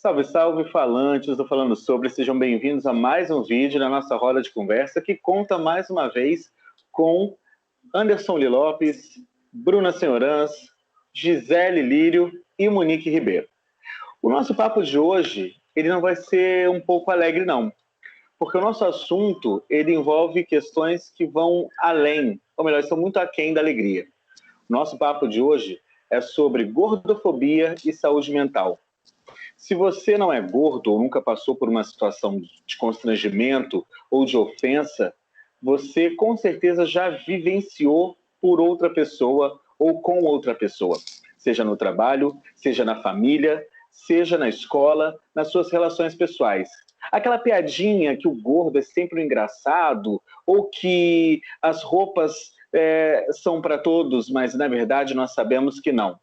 Salve, salve, falantes do Falando Sobre, sejam bem-vindos a mais um vídeo na nossa roda de conversa que conta mais uma vez com Anderson Lee Lopes, Bruna Senhorans, Gisele Lírio e Monique Ribeiro. O nosso papo de hoje, ele não vai ser um pouco alegre não, porque o nosso assunto, ele envolve questões que vão além, ou melhor, estão muito aquém da alegria. O nosso papo de hoje é sobre gordofobia e saúde mental. Se você não é gordo ou nunca passou por uma situação de constrangimento ou de ofensa, você com certeza já vivenciou por outra pessoa ou com outra pessoa, seja no trabalho, seja na família, seja na escola, nas suas relações pessoais. Aquela piadinha que o gordo é sempre um engraçado, ou que as roupas são para todos, mas na verdade nós sabemos que não.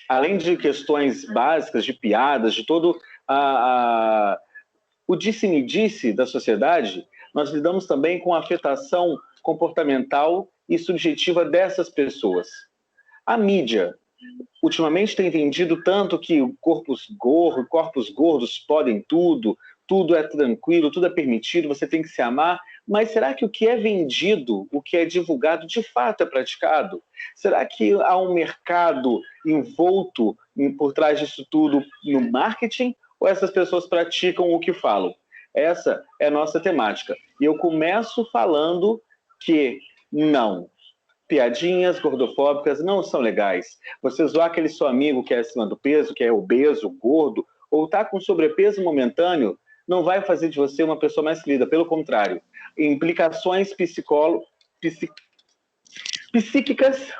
Além de questões básicas, de piadas, de todo o disse-me-disse da sociedade, nós lidamos também com a afetação comportamental e subjetiva dessas pessoas. A mídia, ultimamente, tem vendido tanto que corpos gordos podem tudo, tudo é tranquilo, tudo é permitido, você tem que se amar. Mas será que o que é vendido, o que é divulgado, de fato é praticado? Será que há um mercado envolto por trás disso tudo no marketing? Ou essas pessoas praticam o que falam? Essa é a nossa temática. E eu começo falando que não. Piadinhas gordofóbicas não são legais. Você zoar aquele seu amigo que é acima do peso, que é obeso, gordo, ou está com sobrepeso momentâneo, não vai fazer de você uma pessoa mais querida. Pelo contrário, implicações psíquicas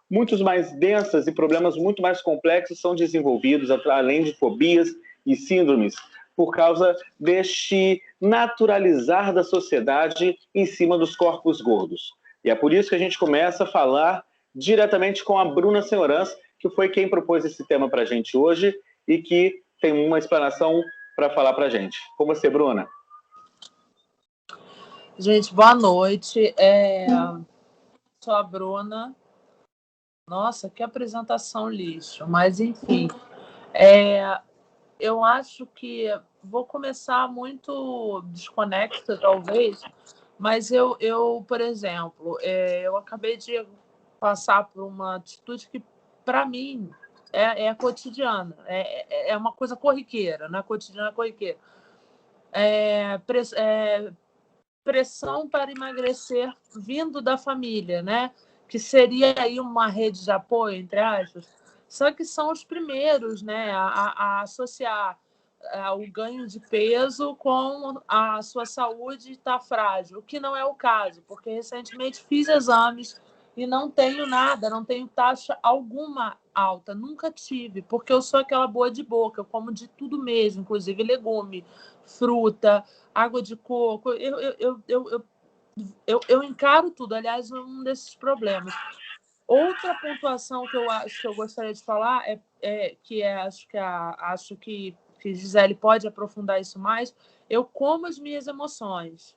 muito mais densas e problemas muito mais complexos são desenvolvidos, além de fobias e síndromes, por causa deste naturalizar da sociedade em cima dos corpos gordos. E é por isso que a gente começa a falar diretamente com a Bruna Senhorans, que foi quem propôs esse tema para a gente hoje e que tem uma explanação para falar para a gente. Com você, Bruna. Gente, boa noite. Sou a Bruna. Nossa, que apresentação lixo. Mas, enfim, eu acho que vou começar muito desconecta, talvez, mas por exemplo, eu acabei de passar por uma atitude que, para mim, é cotidiana, é uma coisa corriqueira, não é cotidiana, é corriqueira. Pressão para emagrecer vindo da família, né? Que seria aí uma rede de apoio, entre aspas, só que são os primeiros, né, a associar o ganho de peso com a sua saúde estar frágil, o que não é o caso, porque recentemente fiz exames e não tenho nada, não tenho taxa alguma alta, nunca tive, porque eu sou aquela boa de boca, eu como de tudo mesmo, inclusive legume, fruta, água de coco, eu encaro tudo, aliás, um desses problemas. Outra pontuação que eu acho que eu gostaria de falar acho que Gisele pode aprofundar isso mais. Eu como as minhas emoções.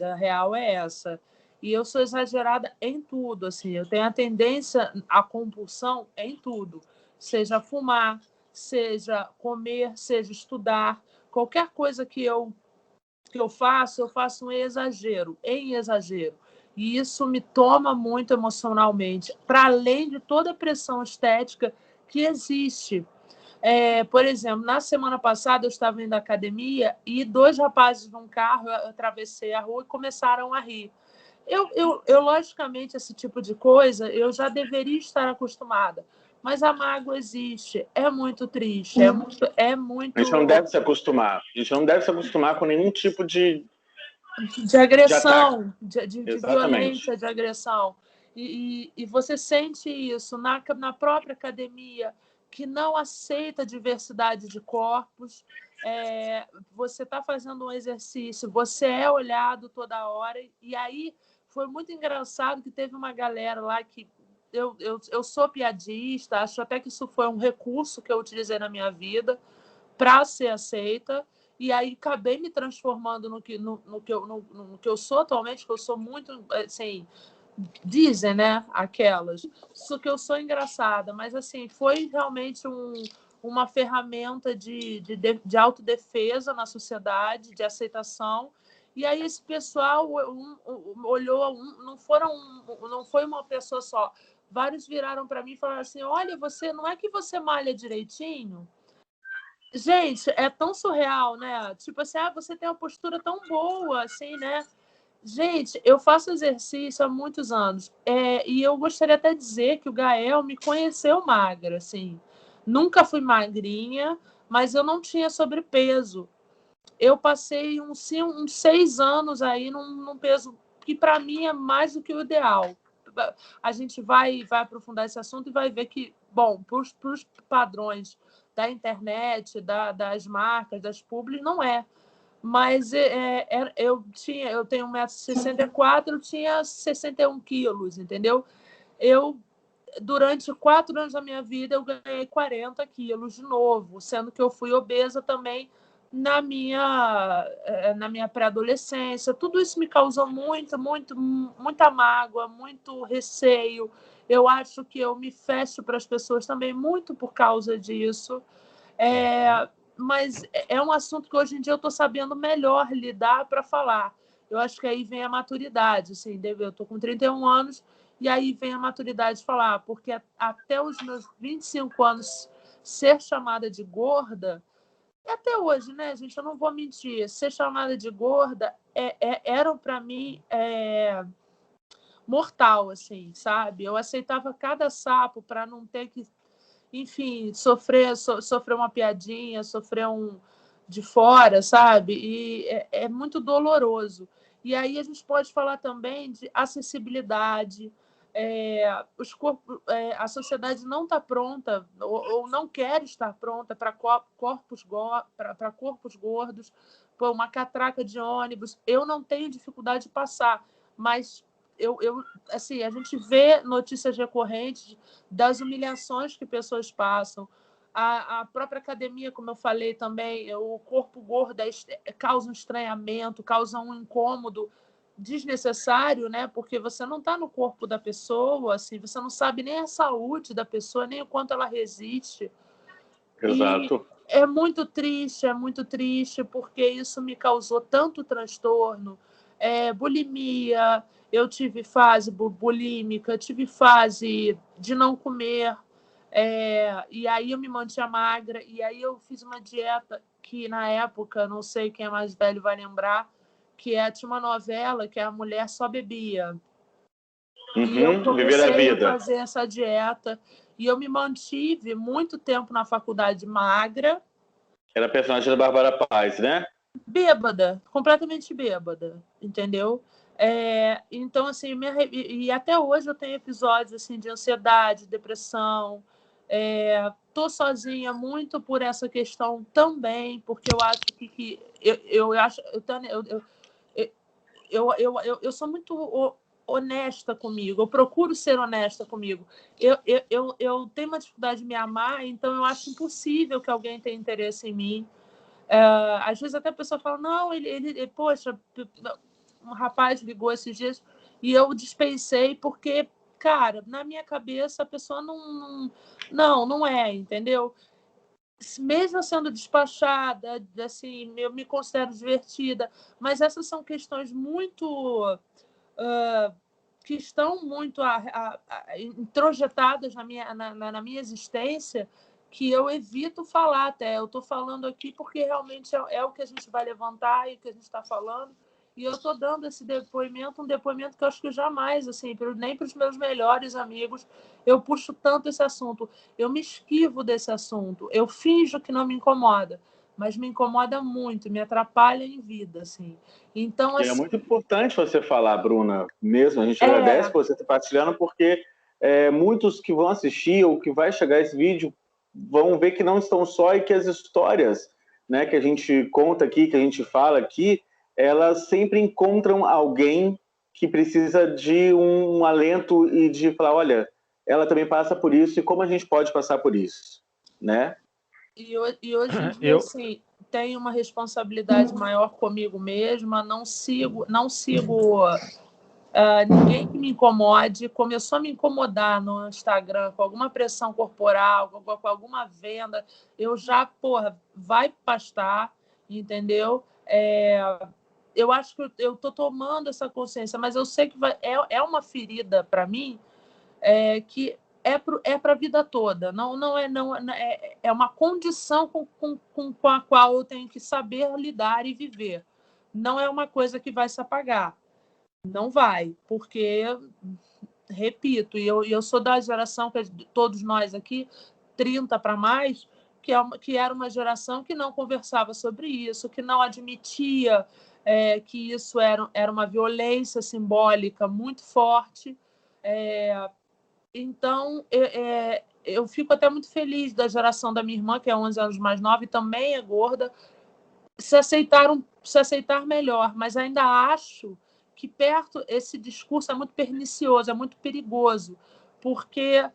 A real é essa. E eu sou exagerada em tudo, assim. Eu tenho a tendência à compulsão em tudo. Seja fumar, seja comer, seja estudar. Qualquer coisa que eu faço em exagero. E isso me toma muito emocionalmente, para além de toda a pressão estética que existe. Por exemplo, na semana passada eu estava indo à academia e 2 rapazes num carro, eu atravessei a rua e começaram a rir. Logicamente, esse tipo de coisa eu já deveria estar acostumada, mas a mágoa existe, é muito triste, é muito... A gente não deve se acostumar, a gente não deve se acostumar com nenhum tipo de agressão, de violência, de agressão. E você sente isso na própria academia, que não aceita a diversidade de corpos. Você está fazendo um exercício, você é olhado toda hora. E aí foi muito engraçado que teve uma galera lá que... Eu sou piadista, acho até que isso foi um recurso que eu utilizei na minha vida para ser aceita. E aí acabei me transformando no que eu sou atualmente, que eu sou muito, assim, dizem, né, aquelas. Isso que eu sou engraçada, mas assim, foi realmente uma ferramenta de autodefesa na sociedade, de aceitação. E aí esse pessoal olhou, não foi uma pessoa só. Vários viraram para mim e falaram assim, olha, você não é que você malha direitinho? Gente, é tão surreal, né? Tipo assim, você tem uma postura tão boa, assim, né? Gente, eu faço exercício há muitos anos. E eu gostaria até de dizer que o Gael me conheceu magra, assim. Nunca fui magrinha, mas eu não tinha sobrepeso. Eu passei uns 6 anos aí num peso que, para mim, é mais do que o ideal. A gente vai aprofundar esse assunto e vai ver que, bom, para os padrões da internet, das marcas, das publis, não é. Mas eu tenho 1,64 m, eu tinha 61 quilos, entendeu? Durante 4 anos da minha vida, eu ganhei 40 quilos de novo, sendo que eu fui obesa também na minha pré-adolescência. Tudo isso me causou muita mágoa, muito receio. Eu acho que eu me fecho para as pessoas também muito por causa disso. Mas é um assunto que hoje em dia eu estou sabendo melhor lidar para falar. Eu acho que aí vem a maturidade. Assim, eu estou com 31 anos e aí vem a maturidade de falar, porque até os meus 25 anos ser chamada de gorda, e até hoje, né, gente, eu não vou mentir, ser chamada de gorda era para mim mortal, assim, sabe? Eu aceitava cada sapo para não ter que, enfim, sofrer uma piadinha, sofrer de fora, sabe? E é muito doloroso. E aí a gente pode falar também de acessibilidade. A sociedade não está pronta ou não quer estar pronta para corpos gordos, para uma catraca de ônibus. Eu não tenho dificuldade de passar, mas assim, a gente vê notícias recorrentes das humilhações que pessoas passam. A própria academia, como eu falei também, o corpo gordo causa um estranhamento, causa um incômodo desnecessário, né? Porque você não está no corpo da pessoa, assim, você não sabe nem a saúde da pessoa, nem o quanto ela resiste. Exato. E é muito triste, porque isso me causou tanto transtorno. Bulimia, eu tive fase bulímica, tive fase de não comer, e aí eu me mantinha magra, e aí eu fiz uma dieta que, na época, não sei quem é mais velho vai lembrar, que tinha uma novela que a mulher só bebia. E eu comecei a fazer essa dieta, e eu me mantive muito tempo na faculdade magra. Era a personagem da Bárbara Paz, né? Bêbada, completamente bêbada, entendeu? Então, assim, e até hoje eu tenho episódios assim, de ansiedade, depressão. Tô sozinha muito por essa questão também, porque eu acho que eu sou muito honesta comigo, eu procuro ser honesta comigo. Eu tenho uma dificuldade de me amar, então eu acho impossível que alguém tenha interesse em mim. Às vezes até a pessoa fala, não, poxa, um rapaz ligou esses dias e eu dispensei porque, cara, na minha cabeça a pessoa não é, entendeu? Mesmo sendo despachada, assim, eu me considero divertida, mas essas são questões muito que estão muito introjetadas na minha existência, que eu evito falar até. Eu estou falando aqui porque realmente é o que a gente vai levantar e o que a gente está falando. E eu estou dando esse depoimento, um depoimento que eu acho que jamais, assim, nem para os meus melhores amigos, eu puxo tanto esse assunto. Eu me esquivo desse assunto. Eu finjo que não me incomoda, mas me incomoda muito, me atrapalha em vida, assim. Então, assim, é muito importante você falar, Bruna, mesmo. A gente agradece por você estar partilhando, porque muitos que vão assistir ou que vai chegar esse vídeo vão ver que não estão só e que as histórias, né, que a gente conta aqui, que a gente fala aqui, elas sempre encontram alguém que precisa de um alento e de falar, olha, ela também passa por isso e como a gente pode passar por isso, né? E hoje em dia, assim, tenho uma responsabilidade maior comigo mesma, não sigo ninguém que me incomode. Começou a me incomodar no Instagram com alguma pressão corporal, com alguma venda, eu já, vai pastar, entendeu? Eu acho que eu estou tomando essa consciência, mas eu sei que é uma ferida para mim, que é para a vida toda. É uma condição com a qual eu tenho que saber lidar e viver. Não é uma coisa que vai se apagar. Não vai, porque, repito, e eu sou da geração, que todos nós aqui, 30 para mais, que era uma geração que não conversava sobre isso, que não admitia que isso era uma violência simbólica muito forte. Então, eu fico até muito feliz da geração da minha irmã, que é 11 anos mais nova e também é gorda, se aceitar melhor, mas ainda acho que esse discurso é muito pernicioso, é muito perigoso, porque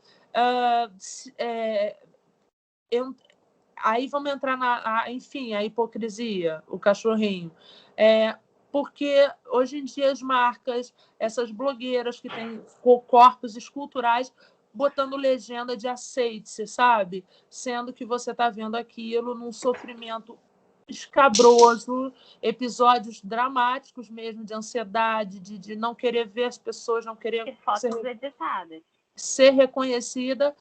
aí vamos entrar enfim, a hipocrisia, o cachorrinho. Porque hoje em dia as marcas, essas blogueiras que têm corpos esculturais, botando legenda de aceite-se, sabe? Sendo que você está vendo aquilo num sofrimento escabroso, episódios dramáticos mesmo, de ansiedade, de não querer ver as pessoas, não querer ser reconhecida.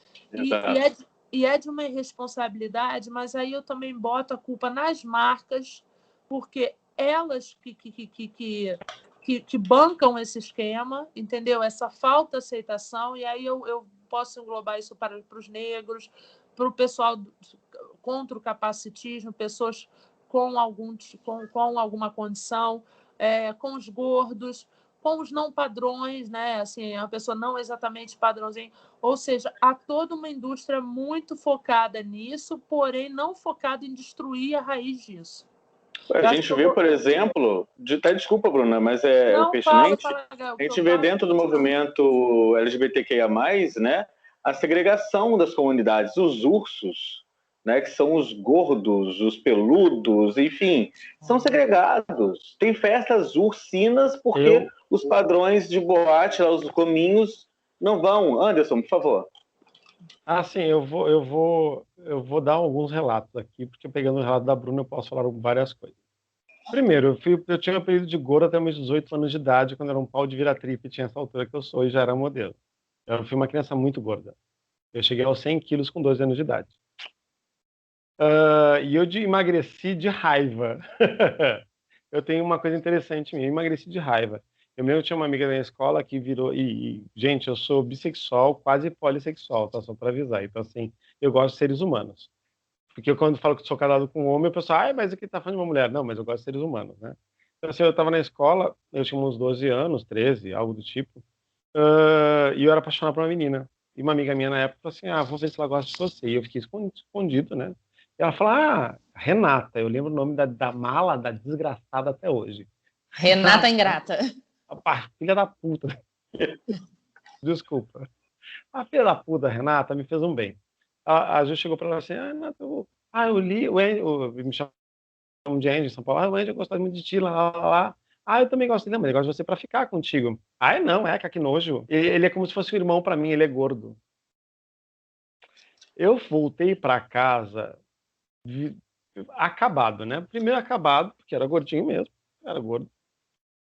E é de uma irresponsabilidade, mas aí eu também boto a culpa nas marcas, porque elas que bancam esse esquema, entendeu? Essa falta de aceitação, e aí eu posso englobar isso para os negros, para o pessoal contra o capacitismo, pessoas com alguma condição, com os gordos, com os não padrões, né? Assim, a pessoa não exatamente padrãozinho. Ou seja, há toda uma indústria muito focada nisso, porém não focada em destruir a raiz disso. A gente vê, por exemplo, desculpa, Bruna, mas não, o pertinente, fala, a gente vê dentro do movimento LGBTQIA+, né, a segregação das comunidades, os ursos, né, que são os gordos, os peludos, enfim, são segregados. Tem festas ursinas porque os padrões de boate, os cominhos, não vão. Anderson, por favor. Sim, eu vou dar alguns relatos aqui, porque pegando o relato da Bruna eu posso falar várias coisas. Primeiro, eu tinha um período de gordo até meus 18 anos de idade, quando era um pau de vira-tripe, tinha essa altura que eu sou e já era modelo. Eu fui uma criança muito gorda. Eu cheguei aos 100 quilos com 12 anos de idade. E eu emagreci de raiva. Eu tenho uma coisa interessante minha, eu emagreci de raiva. Eu mesmo tinha uma amiga da escola que virou... gente, eu sou bissexual, quase polissexual, tá? Só para avisar. Então, assim, eu gosto de seres humanos. Porque eu, quando falo que sou casado com um homem, o pessoal, mas aqui tá falando de uma mulher. Não, mas eu gosto de seres humanos, né? Então, assim, eu tava na escola, eu tinha uns 12 anos, 13, algo do tipo, e eu era apaixonado por uma menina. E uma amiga minha na época falou assim, vou ver se ela gosta de você. E eu fiquei escondido, né? E ela falou, Renata, eu lembro o nome da mala, da desgraçada até hoje. Renata Ingrata. A filha da puta. Desculpa. A filha da puta, Renata, me fez um bem. A Ju chegou para ela assim, Renata, eu li, me chamam de Andy em São Paulo, o Andy, eu gostava muito de ti, lá. Eu também gosto dele, mas ele gosta de você para ficar contigo. Não, que nojo. Ele é como se fosse um irmão para mim, ele é gordo. Eu voltei para casa acabado, né? Primeiro acabado, porque era gordinho mesmo, era gordo.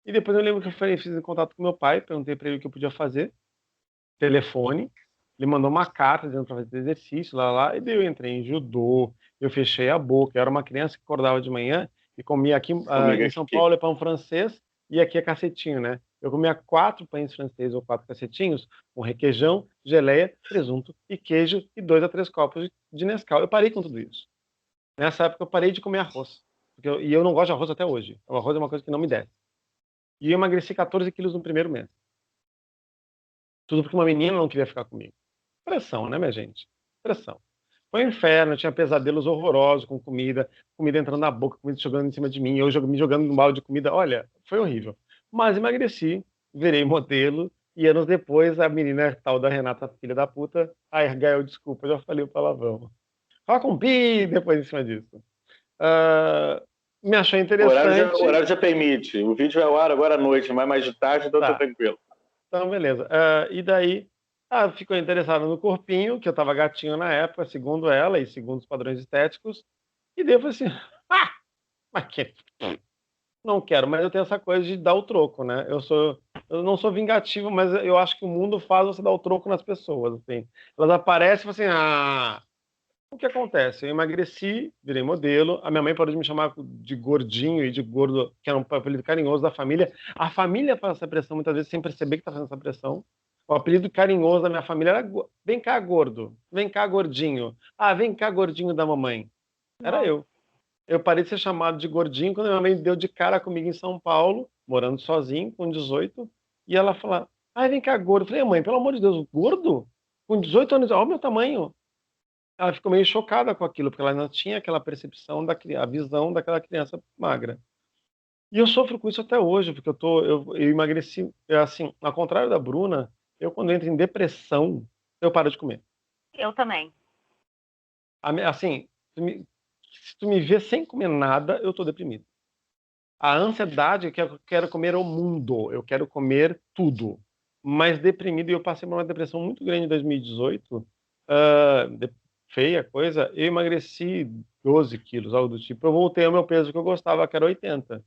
E depois eu lembro que eu fiz contato com meu pai, perguntei para ele o que eu podia fazer, telefone, ele mandou uma carta dizendo para fazer exercício, lá, e daí eu entrei em judô, eu fechei a boca, eu era uma criança que acordava de manhã e comia aqui em São Paulo é pão francês e aqui é cacetinho, né? Eu comia 4 pães franceses ou 4 cacetinhos com requeijão, geleia, presunto e queijo e 2 a 3 copos de Nescau. Eu parei com tudo isso. Nessa época eu parei de comer arroz. E eu não gosto de arroz até hoje. O arroz é uma coisa que não me desce. E eu emagreci 14 quilos no primeiro mês. Tudo porque uma menina não queria ficar comigo. Pressão, né, minha gente? Pressão. Foi um inferno, eu tinha pesadelos horrorosos com comida entrando na boca, comida jogando em cima de mim, eu me jogando no balde de comida. Olha, foi horrível. Mas emagreci, virei modelo, e anos depois a menina tal da Renata, filha da puta, Gael, desculpa, eu já falei o palavrão. Fala com pi depois em cima disso. me achou O interessante. horário já permite. O vídeo é ao ar agora à noite, mas mais de tarde, então tá tranquilo. Então, beleza. E daí, ficou interessada no corpinho, que eu tava gatinho na época, segundo ela e segundo os padrões estéticos. E daí eu falei assim, mas que... Não quero, mas eu tenho essa coisa de dar o troco, né? Eu não sou vingativo, mas eu acho que o mundo faz você dar o troco nas pessoas, assim. Elas aparecem e falam assim, o que acontece? Eu emagreci, virei modelo, a minha mãe parou de me chamar de gordinho e de gordo, que era um apelido carinhoso da família. A família faz essa pressão muitas vezes sem perceber que está fazendo essa pressão. O apelido carinhoso da minha família era vem cá, gordo, vem cá, gordinho. Vem cá, gordinho da mamãe. Era eu. Eu parei de ser chamado de gordinho quando minha mãe deu de cara comigo em São Paulo, morando sozinho, com 18, e ela falou, vem cá, gordo. Eu falei, mãe, pelo amor de Deus, gordo? Com 18 anos, olha o meu tamanho. Ela ficou meio chocada com aquilo, porque ela não tinha aquela percepção, a visão daquela criança magra. E eu sofro com isso até hoje, porque eu emagreci, assim, ao contrário da Bruna, eu quando entro em depressão, eu paro de comer. Eu também. Assim, se tu me vê sem comer nada, eu tô deprimido. A ansiedade é que eu quero comer o mundo, eu quero comer tudo. Mas deprimido, e eu passei por uma depressão muito grande em 2018, feia coisa, eu emagreci 12 quilos, algo do tipo. Eu voltei ao meu peso que eu gostava, que era 80.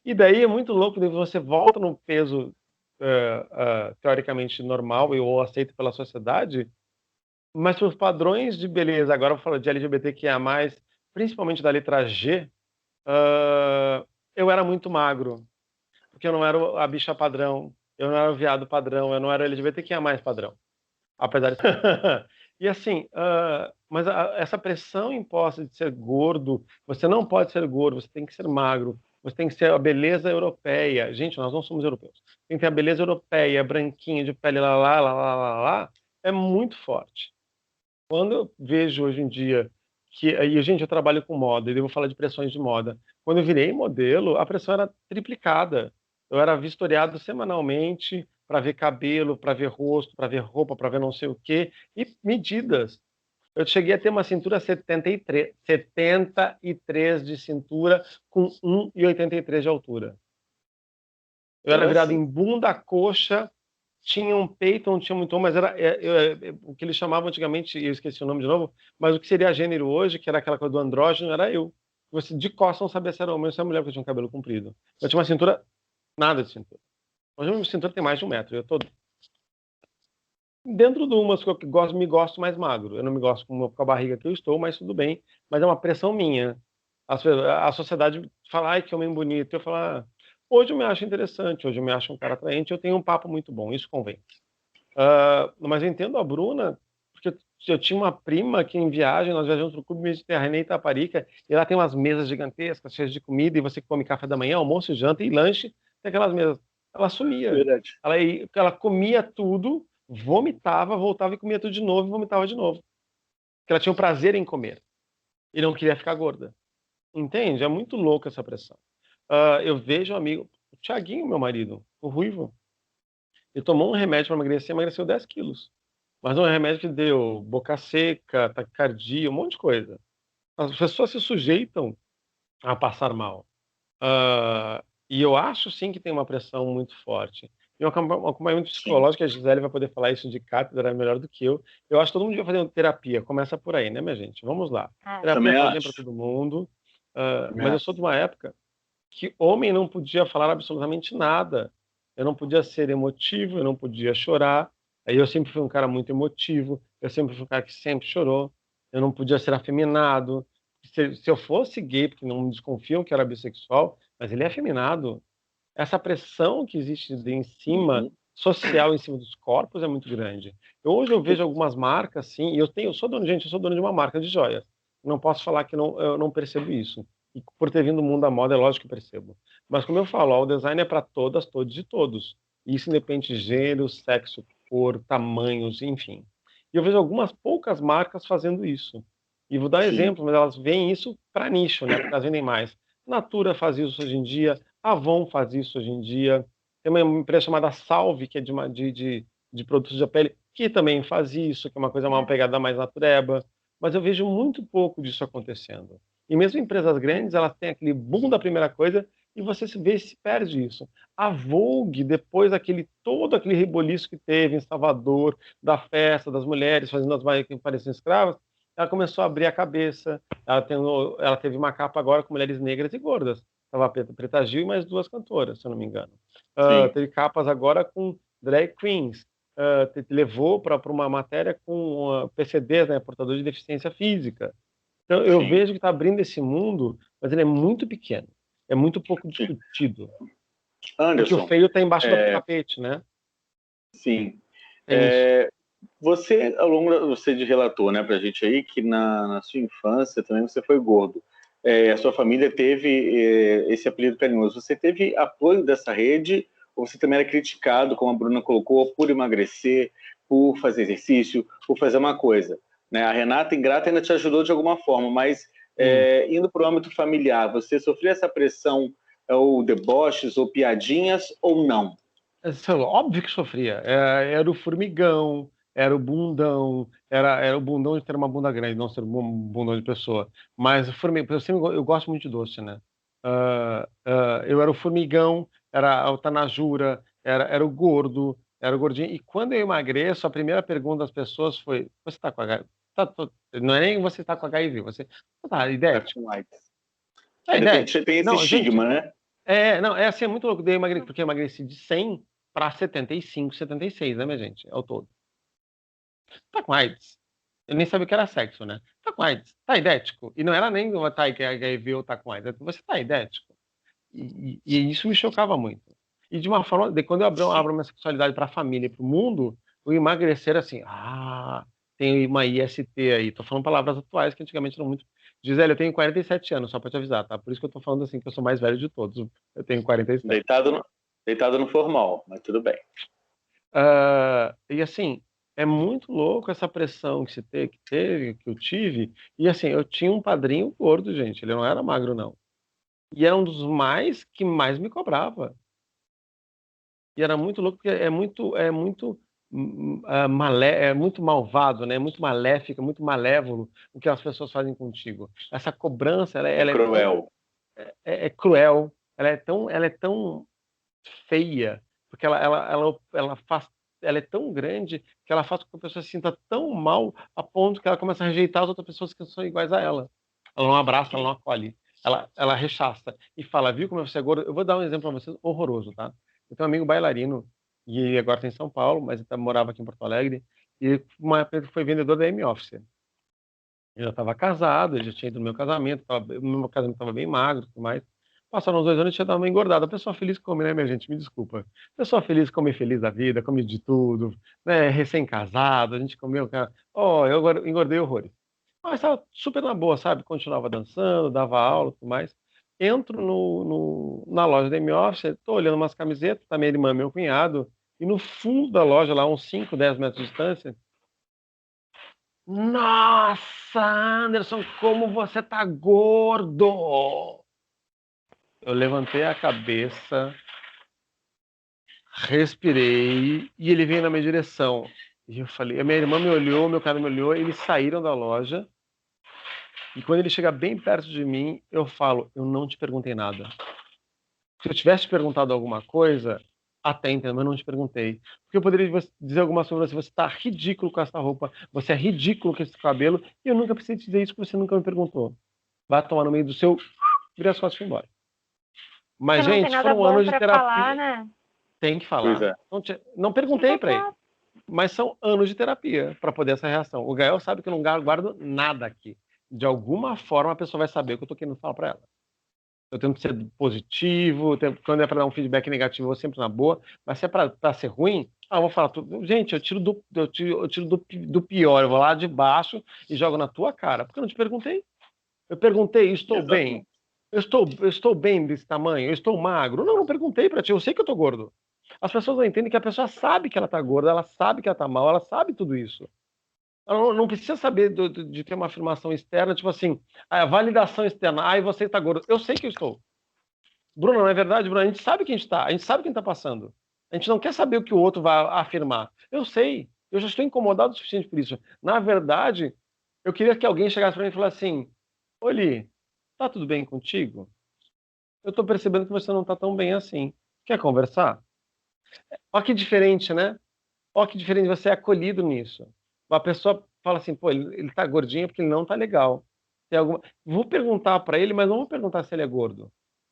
E daí é muito louco, daí você volta no peso teoricamente normal ou aceito pela sociedade, mas para os padrões de beleza, agora eu vou falar de LGBTQIA+, principalmente da letra G, eu era muito magro, porque eu não era a bicha padrão, eu não era o viado padrão, eu não era LGBTQIA+ padrão. Apesar de... E assim, mas essa pressão imposta de ser gordo, você não pode ser gordo, você tem que ser magro, você tem que ser a beleza europeia. Gente, nós não somos europeus. Tem que ter a beleza europeia, branquinha, de pele lá, é muito forte. Quando eu vejo hoje em dia e, gente, eu trabalho com moda, e eu vou falar de pressões de moda. Quando eu virei modelo, a pressão era triplicada. Eu era vistoriado semanalmente para ver cabelo, para ver rosto, para ver roupa, para ver não sei o quê, e medidas. Eu cheguei a ter uma cintura 73 de cintura com 1,83 de altura. Eu era virado em bunda, coxa, tinha um peito, não tinha muito, mas era o que eles chamavam antigamente, eu esqueci o nome de novo, mas o que seria gênero hoje, que era aquela coisa do andrógeno, era eu. Você de costas não sabia se era homem ou se era mulher, porque eu tinha um cabelo comprido. Eu tinha uma cintura, nada de cintura. Hoje a minha cintura tem mais de 1 metro. Eu tô dentro de umas que eu me gosto mais magro. Eu não me gosto com a barriga que eu estou, mas tudo bem. Mas é uma pressão minha. A sociedade fala, ai, que homem bonito. Eu falo, hoje eu me acho interessante, hoje eu me acho um cara atraente, eu tenho um papo muito bom, isso convém. Mas eu entendo a Bruna, porque eu tinha uma prima que em viagem, nós viajamos para o Clube Mediterrâneo em Itaparica, e lá tem umas mesas gigantescas, cheias de comida, e você come café da manhã, almoço, janta e lanche, tem aquelas mesas. Ela sumia. Verdade. Ela comia tudo, vomitava, voltava e comia tudo de novo e vomitava de novo. Porque ela tinha um prazer em comer. E não queria ficar gorda. Entende? É muito louco essa pressão. Eu vejo um amigo, o Thiaguinho, meu marido, o Ruivo, ele tomou um remédio para emagrecer, emagreceu 10 quilos. Mas um remédio que deu boca seca, taquicardia, um monte de coisa. As pessoas se sujeitam a passar mal. E eu acho sim que tem uma pressão muito forte. E um acompanhamento psicológico, a Gisele vai poder falar isso de cátedra melhor do que eu. Eu acho que todo mundo devia fazer terapia. Começa por aí, né, minha gente? Vamos lá. Terapia faz bem para todo mundo. Mas eu sou de uma época que homem não podia falar absolutamente nada. Eu não podia ser emotivo, eu não podia chorar. Aí eu sempre fui um cara muito emotivo, eu sempre fui um cara que sempre chorou. Eu não podia ser afeminado. Se eu fosse gay, porque não me desconfiam que eu era bissexual, mas ele é afeminado. Essa pressão que existe em cima, social, em cima dos corpos, é muito grande. Hoje eu vejo algumas marcas, sim, e eu sou dono de uma marca de joias. Não posso falar que eu não percebo isso. E por ter vindo do mundo da moda, é lógico que percebo. Mas como eu falo, o design é para todas, todos e todos. E isso independe de gênero, sexo, cor, tamanhos, enfim. E eu vejo algumas poucas marcas fazendo isso. E vou dar exemplo, mas elas veem isso para nicho, né? Porque elas vendem mais. Natura faz isso hoje em dia, Avon faz isso hoje em dia. Tem uma empresa chamada Salve, que é de produtos de pele, que também faz isso, que é uma coisa, uma pegada mais natureba. Mas eu vejo muito pouco disso acontecendo. E mesmo empresas grandes, elas têm aquele boom da primeira coisa e você se perde isso. A Vogue, depois todo aquele reboliço que teve em Salvador, da festa, das mulheres fazendo as mais que pareciam escravas, ela começou a abrir a cabeça. Ela teve uma capa agora com mulheres negras e gordas. Estava Preta Gil e mais 2 cantoras, se eu não me engano. Teve capas agora com drag queens. Levou para uma matéria com PCDs, né, portadores de deficiência física. Então, eu vejo que está abrindo esse mundo, mas ele é muito pequeno. É muito pouco discutido. Anderson, porque o feio está embaixo do tapete, né? Sim. Você, você relatou, né, para a gente aí que na sua infância também você foi gordo. A sua família teve esse apelido carinhoso. Você teve apoio dessa rede ou você também era criticado, como a Bruna colocou, por emagrecer, por fazer exercício, por fazer uma coisa? Né? A Renata Ingrata ainda te ajudou de alguma forma, mas indo para o âmbito familiar, você sofreu essa pressão ou deboches ou piadinhas ou não? Óbvio que sofria. Era o formigão, era o bundão, era o bundão de ter uma bunda grande, não ser um bundão de pessoa. Mas eu gosto muito de doce, né? Eu era o formigão, era o tanajura, era o gordo, era o gordinho. E quando eu emagreço, a primeira pergunta das pessoas foi: você está com HIV? Não é nem você está com HIV, você tá idético. Tá idético. Tem esse estigma, né? Não, assim, é muito louco. Porque eu emagreci de 100 para 75, 76, né, minha gente? É o todo. Tá com AIDS. Eu nem sabia o que era sexo, né? Tá com AIDS. Tá idético. E não era nem tá HIV ou tá com AIDS. Você tá idético. E isso me chocava muito. E de uma forma, quando eu abro minha sexualidade para a família e para o mundo, o emagrecer assim, tem uma IST aí. Tô falando palavras atuais que antigamente eram muito. Gisele, eu tenho 47 anos, só para te avisar, tá? Por isso que eu tô falando assim, que eu sou mais velho de todos. Eu tenho 47. Deitado no formal, mas tudo bem. E assim, é muito louco essa pressão que eu tive. E assim, eu tinha um padrinho gordo, gente. Ele não era magro, não. E era um dos que mais me cobrava. E era muito louco, porque é muito malvado, né? Muito maléfico, muito malévolo o que as pessoas fazem contigo. Essa cobrança, ela cruel. É cruel. Ela é tão feia, porque ela é tão grande que ela faz com que a pessoa se sinta tão mal a ponto que ela começa a rejeitar as outras pessoas que são iguais a ela. Ela não abraça, ela não acolhe. Ela rechaça e fala: viu como você é gordo? Eu vou dar um exemplo para vocês horroroso, tá? Eu tenho um amigo bailarino e agora está em São Paulo, mas ele morava aqui em Porto Alegre, e uma época ele foi vendedor da M-Office. Eu já estava casado, ele já tinha ido no meu casamento, o meu casamento estava bem magro e tudo mais. Passaram uns 2 anos e tinha dado uma engordada. A pessoa feliz come, né, minha gente? Me desculpa. Pessoa feliz come feliz da vida, come de tudo, né? Recém-casado, a gente comeu, cara. Eu agora engordei horrores. Mas estava super na boa, sabe? Continuava dançando, dava aula e tudo mais. Entro na loja da M-Office, tô olhando umas camisetas, tá minha irmã, meu cunhado, e no fundo da loja, lá uns 5, 10 metros de distância, nossa, Anderson, como você tá gordo! Eu levantei a cabeça, respirei e ele veio na minha direção. E eu falei, a minha irmã me olhou, meu cara me olhou, eles saíram da loja. E quando ele chega bem perto de mim, eu falo: eu não te perguntei nada. Se eu tivesse te perguntado alguma coisa, até então, mas eu não te perguntei. Porque eu poderia dizer alguma coisa assim: você está ridículo com essa roupa, você é ridículo com esse cabelo, e eu nunca precisei te dizer isso porque você nunca me perguntou. Vai tomar no meio do seu... Vira as costas e foi embora. Mas, você gente, foram anos de terapia. Falar, né? Tem que falar. Não perguntei para ele. Mas são anos de terapia para poder essa reação. O Gael sabe que eu não guardo nada aqui. De alguma forma a pessoa vai saber o que eu tô querendo falar para ela. Eu tento ser positivo, quando é para dar um feedback negativo, eu vou sempre na boa. Mas se é para ser ruim, eu vou falar tudo. Gente, eu tiro do pior, eu vou lá de baixo e jogo na tua cara, porque eu não te perguntei. Eu perguntei: estou bem? Eu estou bem desse tamanho? Eu estou magro? Não perguntei para ti, eu sei que eu tô gordo. As pessoas não entendem que a pessoa sabe que ela tá gorda, ela sabe que ela tá mal, ela sabe tudo isso. Ela não precisa saber de ter uma afirmação externa, tipo assim, a validação externa. Você tá gordo. Eu sei que eu estou. Bruno, não é verdade, Bruno? A gente sabe que a gente tá. A gente sabe quem tá passando. A gente não quer saber o que o outro vai afirmar. Eu sei. Eu já estou incomodado o suficiente por isso. Na verdade, eu queria que alguém chegasse para mim e falasse assim: Oli, Tá tudo bem contigo? Eu tô percebendo que você não tá tão bem assim. Quer conversar? Olha que diferente, né? Olha que diferente, você é acolhido nisso. A pessoa fala assim, pô, ele tá gordinho porque ele não tá legal. Tem alguma... Vou perguntar pra ele, mas não vou perguntar se ele é gordo.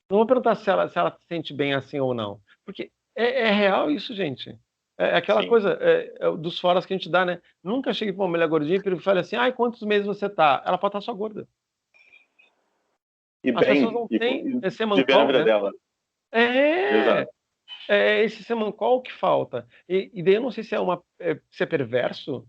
Não vou perguntar se ela se sente bem assim ou não. Porque é real isso, gente. É aquela Sim. coisa dos foras que a gente dá, né? Nunca cheguei pra uma mulher gordinha e fale assim, ai, quantos meses você tá? Ela pode estar só gorda. E As pessoas bem, não e têm esse viver a semancol, vida né? dela. É, Exato. é esse semancol que falta. E daí eu não sei se se é perverso.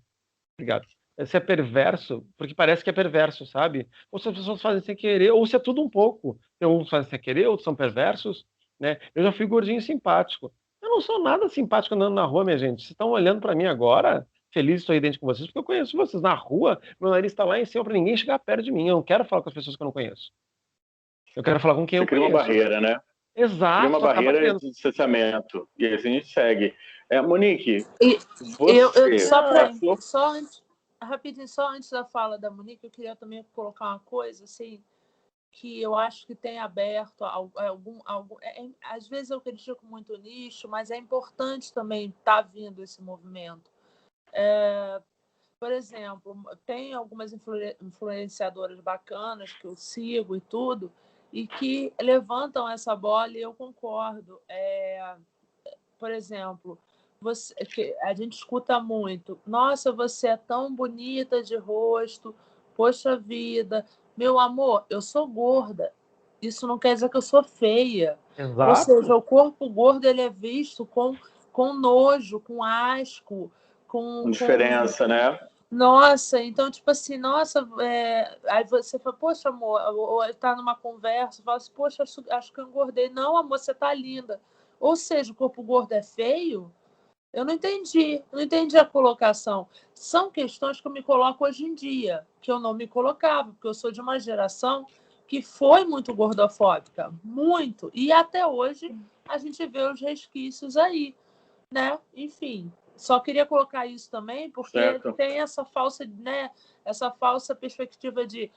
Obrigado. Se é perverso, porque parece que é perverso, sabe? Ou se as pessoas fazem sem querer, ou se é tudo um pouco. Tem uns que fazem sem querer, outros são perversos, né? Eu já fui gordinho simpático. Eu não sou nada simpático andando na rua, minha gente. Vocês estão olhando pra mim agora, feliz e sorridente com vocês, porque eu conheço vocês na rua. Meu nariz tá lá em cima pra ninguém chegar perto de mim. Eu não quero falar com as pessoas que eu não conheço. Eu quero falar com quem Você eu cria uma conheço. barreira, né? Cria Exato, uma tu acaba barreira criando. de distanciamento. E assim a gente segue. Monique, E você passou... rapidinho, só antes da fala da Monique, eu queria também colocar uma coisa, assim, que eu acho que tem aberto às vezes eu critico muito o nicho, mas é importante também estar vindo esse movimento. Por exemplo, tem algumas influenciadoras bacanas que eu sigo e tudo, e que levantam essa bola e eu concordo. Por exemplo, que a gente escuta muito, nossa, você é tão bonita de rosto, poxa vida, meu amor, eu sou gorda, isso não quer dizer que eu sou feia. Ou seja, Exato. o corpo gordo ele é visto com nojo, com asco, Com com... diferença, né? Nossa, então, tipo assim, nossa, aí você fala, poxa, amor, ou tá numa conversa, fala assim, poxa, acho que eu engordei. Não, amor, você tá linda. Ou seja, o corpo gordo é feio? Eu não entendi a colocação. São questões que eu me coloco hoje em dia, que eu não me colocava, porque eu sou de uma geração que foi muito gordofóbica, muito. E até hoje a gente vê os resquícios aí, né? Enfim, só queria colocar isso também, porque Certo. tem essa falsa, né, essa falsa perspectiva de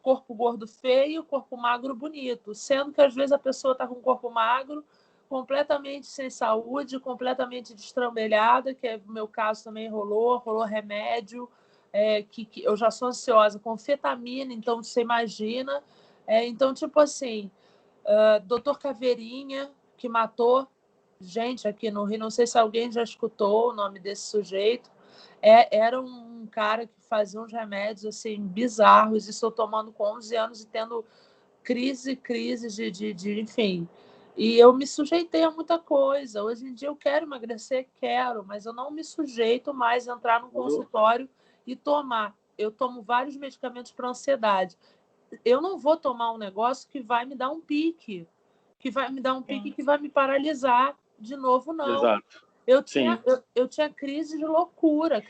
corpo gordo feio, corpo magro bonito, sendo que às vezes a pessoa está com um corpo magro, completamente sem saúde, completamente destrambelhada, que é o meu caso também rolou remédio, que eu já sou ansiosa com anfetamina, então você imagina. Então, tipo assim, Doutor Caveirinha, que matou gente aqui no Rio, não sei se alguém já escutou o nome desse sujeito, era um cara que fazia uns remédios assim bizarros, e estou tomando com 11 anos e tendo crises enfim. E eu me sujeitei a muita coisa. Hoje em dia eu quero emagrecer, quero, mas eu não me sujeito mais a entrar num consultório e tomar. Eu tomo vários medicamentos para ansiedade. Eu não vou tomar um negócio que vai me dar um pique, que vai me paralisar de novo, não. Exato. Eu tinha crise de loucura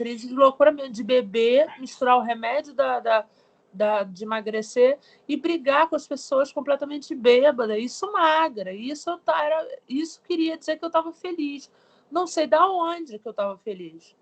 mesmo, de beber, misturar o remédio de emagrecer e brigar com as pessoas completamente bêbada, isso magra, isso queria dizer que eu estava feliz. Não sei da onde que eu estava feliz.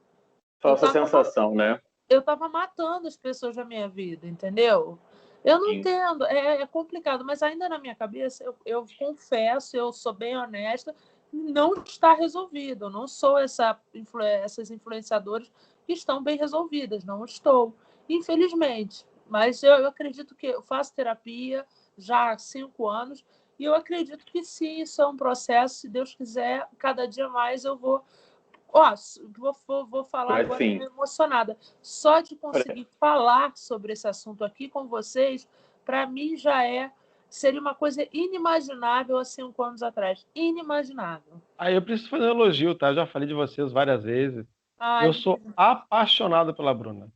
Falsa sensação, né? Eu estava matando as pessoas da minha vida, entendeu? Eu não Sim. entendo, é complicado, mas ainda na minha cabeça, eu confesso, eu sou bem honesta, não está resolvido. Eu não sou essas influenciadoras que estão bem resolvidas, não estou, infelizmente. Mas eu acredito que eu faço terapia já há 5 anos e eu acredito que sim, isso é um processo. Se Deus quiser, cada dia mais eu vou. Vou falar Vai agora sim. emocionada. Só de conseguir falar sobre esse assunto aqui com vocês, para mim seria uma coisa inimaginável há 5 anos atrás. Inimaginável. Aí eu preciso fazer um elogio, tá? Eu já falei de vocês várias vezes. Eu Ai, sou apaixonado pela Bruna.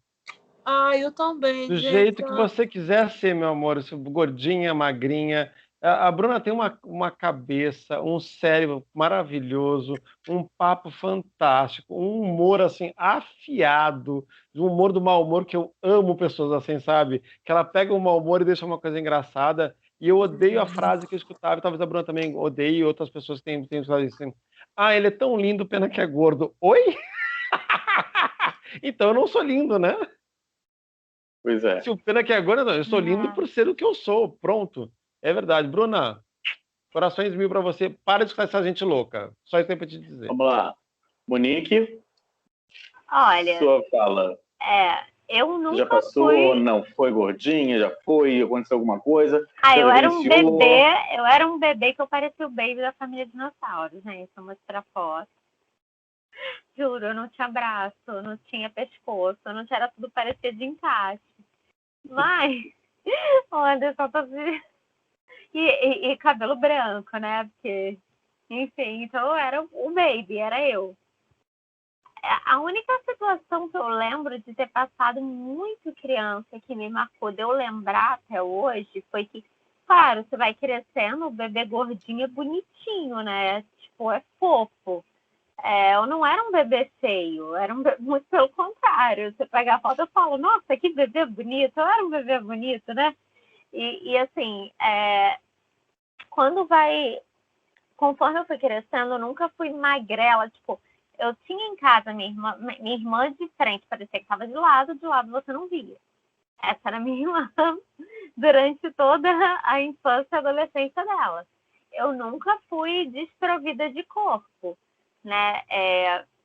eu também, Do gente. jeito que você quiser ser, meu amor, gordinha, magrinha. A Bruna tem uma cabeça, um cérebro maravilhoso, um papo fantástico, um humor assim afiado, um humor do mau humor que eu amo pessoas assim, sabe? Que ela pega o mau humor e deixa uma coisa engraçada. E eu odeio a frase que eu escutava, e talvez a Bruna também odeie, e outras pessoas que têm escutado isso assim. Ah, ele é tão lindo, pena que é gordo. Oi? Então eu não sou lindo, né? Pois é. Se o pena que agora não, eu sou lindo por ser o que eu sou, pronto. É verdade. Bruna, corações mil pra você. Para de escutar essa gente louca. Só isso tem pra te dizer. Vamos lá. Monique, Olha, sua fala. eu Você já nunca passou, fui... não foi gordinha, já foi, aconteceu alguma coisa? eu já era um vivenciou? bebê que eu parecia o baby da família dinossauro, gente. Vou mostrar foto. Juro, eu não tinha braço, eu não tinha pescoço, eu não tinha, era tudo parecia de encaixe. Mas, o Anderson tá e cabelo branco, né? Porque, enfim, então eu era o baby, era eu. A única situação que eu lembro de ter passado muito criança que me marcou, de eu lembrar até hoje, foi que, claro, você vai crescendo, o bebê gordinho é bonitinho, né? Tipo, é fofo. Eu não era um bebê feio, era muito pelo contrário. Você pega a foto e fala, nossa, que bebê bonito, eu era um bebê bonito, né? E assim, conforme eu fui crescendo, eu nunca fui magrela, tipo, eu tinha em casa minha irmã de frente, parecia que estava de lado você não via. Essa era minha irmã durante toda a infância e adolescência dela. Eu nunca fui desprovida de corpo, né?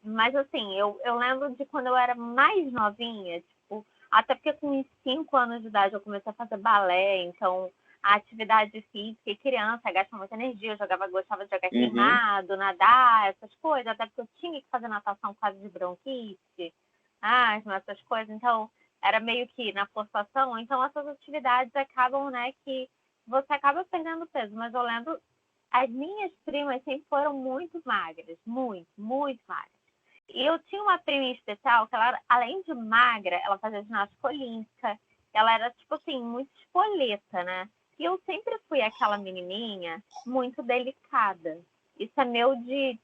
Mas assim, eu lembro de quando eu era mais novinha, tipo, até porque com uns 5 anos de idade eu comecei a fazer balé, então a atividade física e criança gasta muita energia, gostava de jogar queimado, nadar, essas coisas, até porque eu tinha que fazer natação por causa de bronquite, essas coisas, então era meio que na forçação, então essas atividades acabam, né, que você acaba perdendo peso, mas eu lembro, as minhas primas sempre foram muito magras, muito, muito magras. E eu tinha uma prima em especial que ela, além de magra, ela fazia ginástica olímpica, ela era, tipo assim, muito espoleta, né? E eu sempre fui aquela menininha muito delicada. Isso é meu de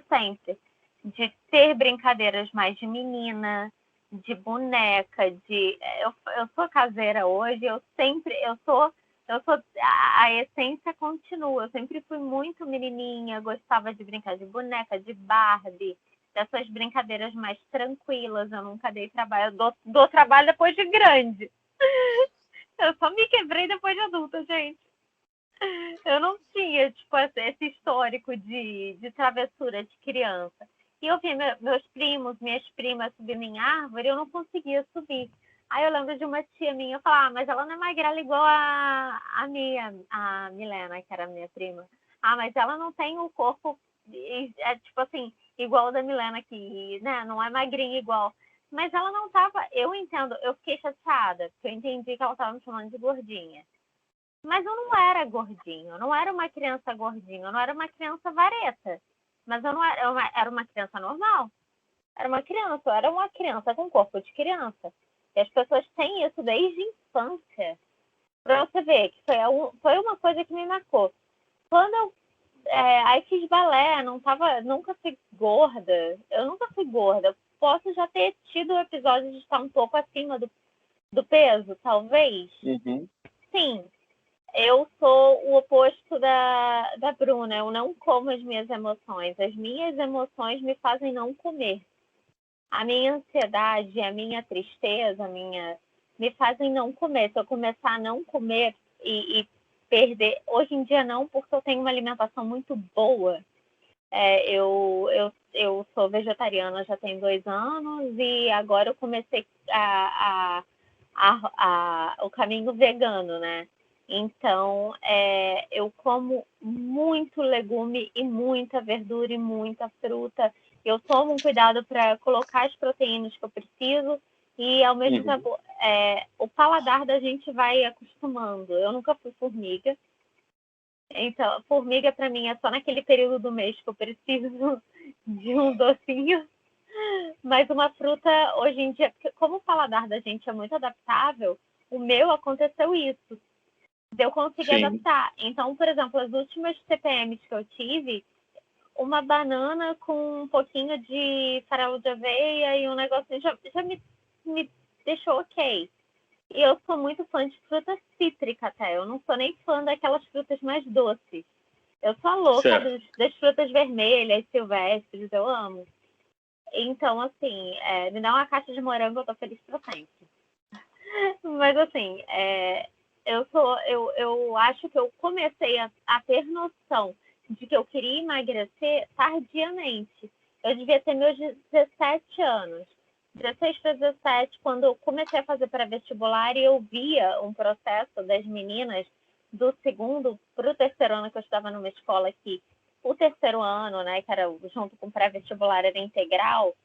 sempre. De ter brincadeiras mais de menina, de boneca, eu sou caseira hoje, a essência continua. Eu sempre fui muito menininha, gostava de brincar de boneca, de Barbie, dessas brincadeiras mais tranquilas. Eu nunca dei trabalho, eu dou trabalho depois de grande. Eu só me quebrei depois de adulta, gente. Eu não tinha, tipo, esse histórico de travessura de criança. E eu via meus primos, minhas primas subindo em árvore, eu não conseguia subir. Aí eu lembro de uma tia minha falar, mas ela não é magrela igual a Milena, que era a minha prima. Mas ela não tem o corpo, tipo assim, igual o da Milena, que, né, não é magrinha igual. Mas ela não tava, eu entendo, eu fiquei chateada, porque eu entendi que ela tava me chamando de gordinha. Mas eu não era gordinho, eu não era uma criança gordinha, eu não era uma criança vareta. Mas eu não era uma criança normal. Eu era uma criança com corpo de criança. E as pessoas têm isso desde a infância. Pra você ver que foi uma coisa que me marcou. Quando eu aí fiz balé, nunca fui gorda. Eu nunca fui gorda. Eu posso já ter tido o episódio de estar um pouco acima do peso, talvez. Sim. Eu sou o oposto da Bruna. Eu não como as minhas emoções. As minhas emoções me fazem não comer. A minha ansiedade, a minha tristeza, me fazem não comer. Se eu começar a não comer e perder... Hoje em dia não, porque eu tenho uma alimentação muito boa. Eu sou vegetariana já tem 2 anos e agora eu comecei o caminho vegano, né? Então, eu como muito legume e muita verdura e muita fruta. Eu tomo um cuidado para colocar as proteínas que eu preciso e, ao mesmo tempo, o paladar da gente vai acostumando. Eu nunca fui formiga. Então, formiga, para mim, é só naquele período do mês que eu preciso de um docinho. Mas uma fruta, hoje em dia, porque como o paladar da gente é muito adaptável, o meu aconteceu isso. Eu consegui adaptar. Então, por exemplo, as últimas TPMs que eu tive, uma banana com um pouquinho de farelo de aveia e um negocinho já me deixou ok. E eu sou muito fã de fruta cítrica até. Eu não sou nem fã daquelas frutas mais doces. Eu sou a louca das frutas vermelhas, silvestres, eu amo. Então, assim, me dá uma caixa de morango, eu tô feliz pra sempre. Mas, assim, eu acho que eu comecei a ter noção de que eu queria emagrecer tardiamente. Eu devia ter meus 17 anos. 16 para 17, quando eu comecei a fazer pré-vestibular e eu via um processo das meninas do segundo para o terceiro ano, que eu estava numa escola que o terceiro ano, né, que era junto com pré-vestibular, era integral,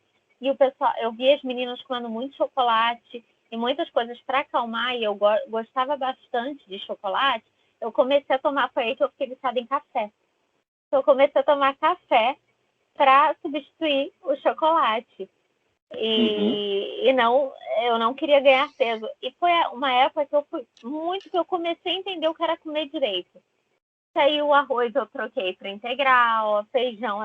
e o pessoal, eu via as meninas comendo muito chocolate e muitas coisas para acalmar, e eu gostava bastante de chocolate. Eu comecei a tomar, foi aí que eu fiquei viciada em café. Então, eu comecei a tomar café para substituir o chocolate. E não, eu não queria ganhar peso. E foi uma época que eu comecei a entender o que era comer direito. Aí o arroz eu troquei para integral, feijão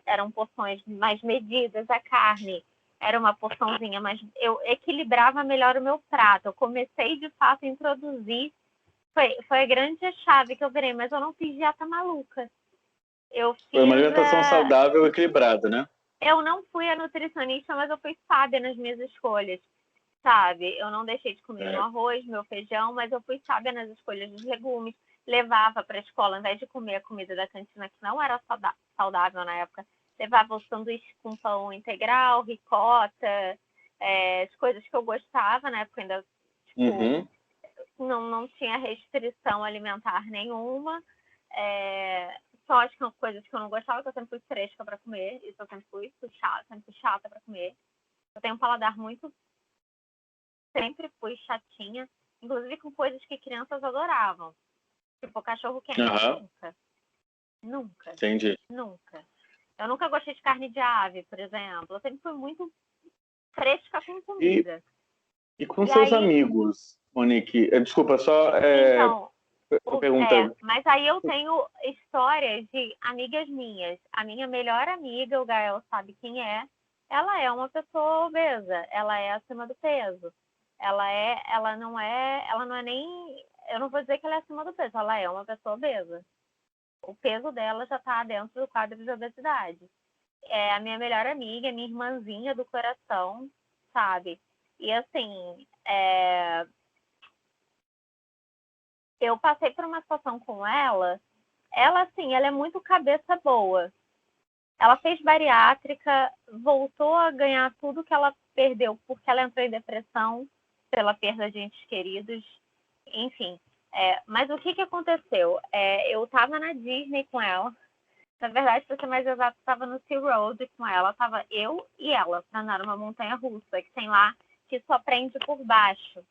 eram porções mais medidas, a carne era uma porçãozinha, mas eu equilibrava melhor o meu prato. Eu comecei, de fato, a introduzir. Foi a grande chave que eu virei, mas eu não fiz dieta maluca. Foi uma alimentação saudável e equilibrada, né? Eu não fui a nutricionista, mas eu fui sábia nas minhas escolhas, sabe? Eu não deixei de comer meu arroz, meu feijão, mas eu fui sábia nas escolhas dos legumes. Levava para a escola, ao invés de comer a comida da cantina, que não era saudável na época, levava o sanduíche com pão integral, ricota, as coisas que eu gostava, na época ainda, tipo, não tinha restrição alimentar nenhuma. Só as coisas que eu não gostava, que eu sempre fui fresca para comer. Isso eu sempre fui chata para comer. Eu tenho um paladar muito... Sempre fui chatinha. Inclusive com coisas que crianças adoravam. Tipo cachorro quente. Nunca. Entendi. Nunca. Eu nunca gostei de carne de ave, por exemplo. Eu sempre fui muito fresca com comida. E com seus amigos, Monique? Desculpa, só... Então... perguntando. Mas aí eu tenho histórias de amigas minhas. A minha melhor amiga, o Gael sabe quem é, ela é uma pessoa obesa, ela é acima do peso. Ela não é nem, eu não vou dizer que ela é acima do peso, ela é uma pessoa obesa. O peso dela já está dentro do quadro de obesidade. É a minha melhor amiga, minha irmãzinha do coração, sabe? E assim, eu passei por uma situação com ela, assim, ela é muito cabeça boa. Ela fez bariátrica, voltou a ganhar tudo que ela perdeu porque ela entrou em depressão pela perda de entes queridos, enfim. Mas o que aconteceu? Eu estava na Disney com ela, na verdade, para ser mais exato, estava no SeaWorld com ela, estava eu e ela, para andar numa montanha-russa, que tem lá, que só prende por baixo.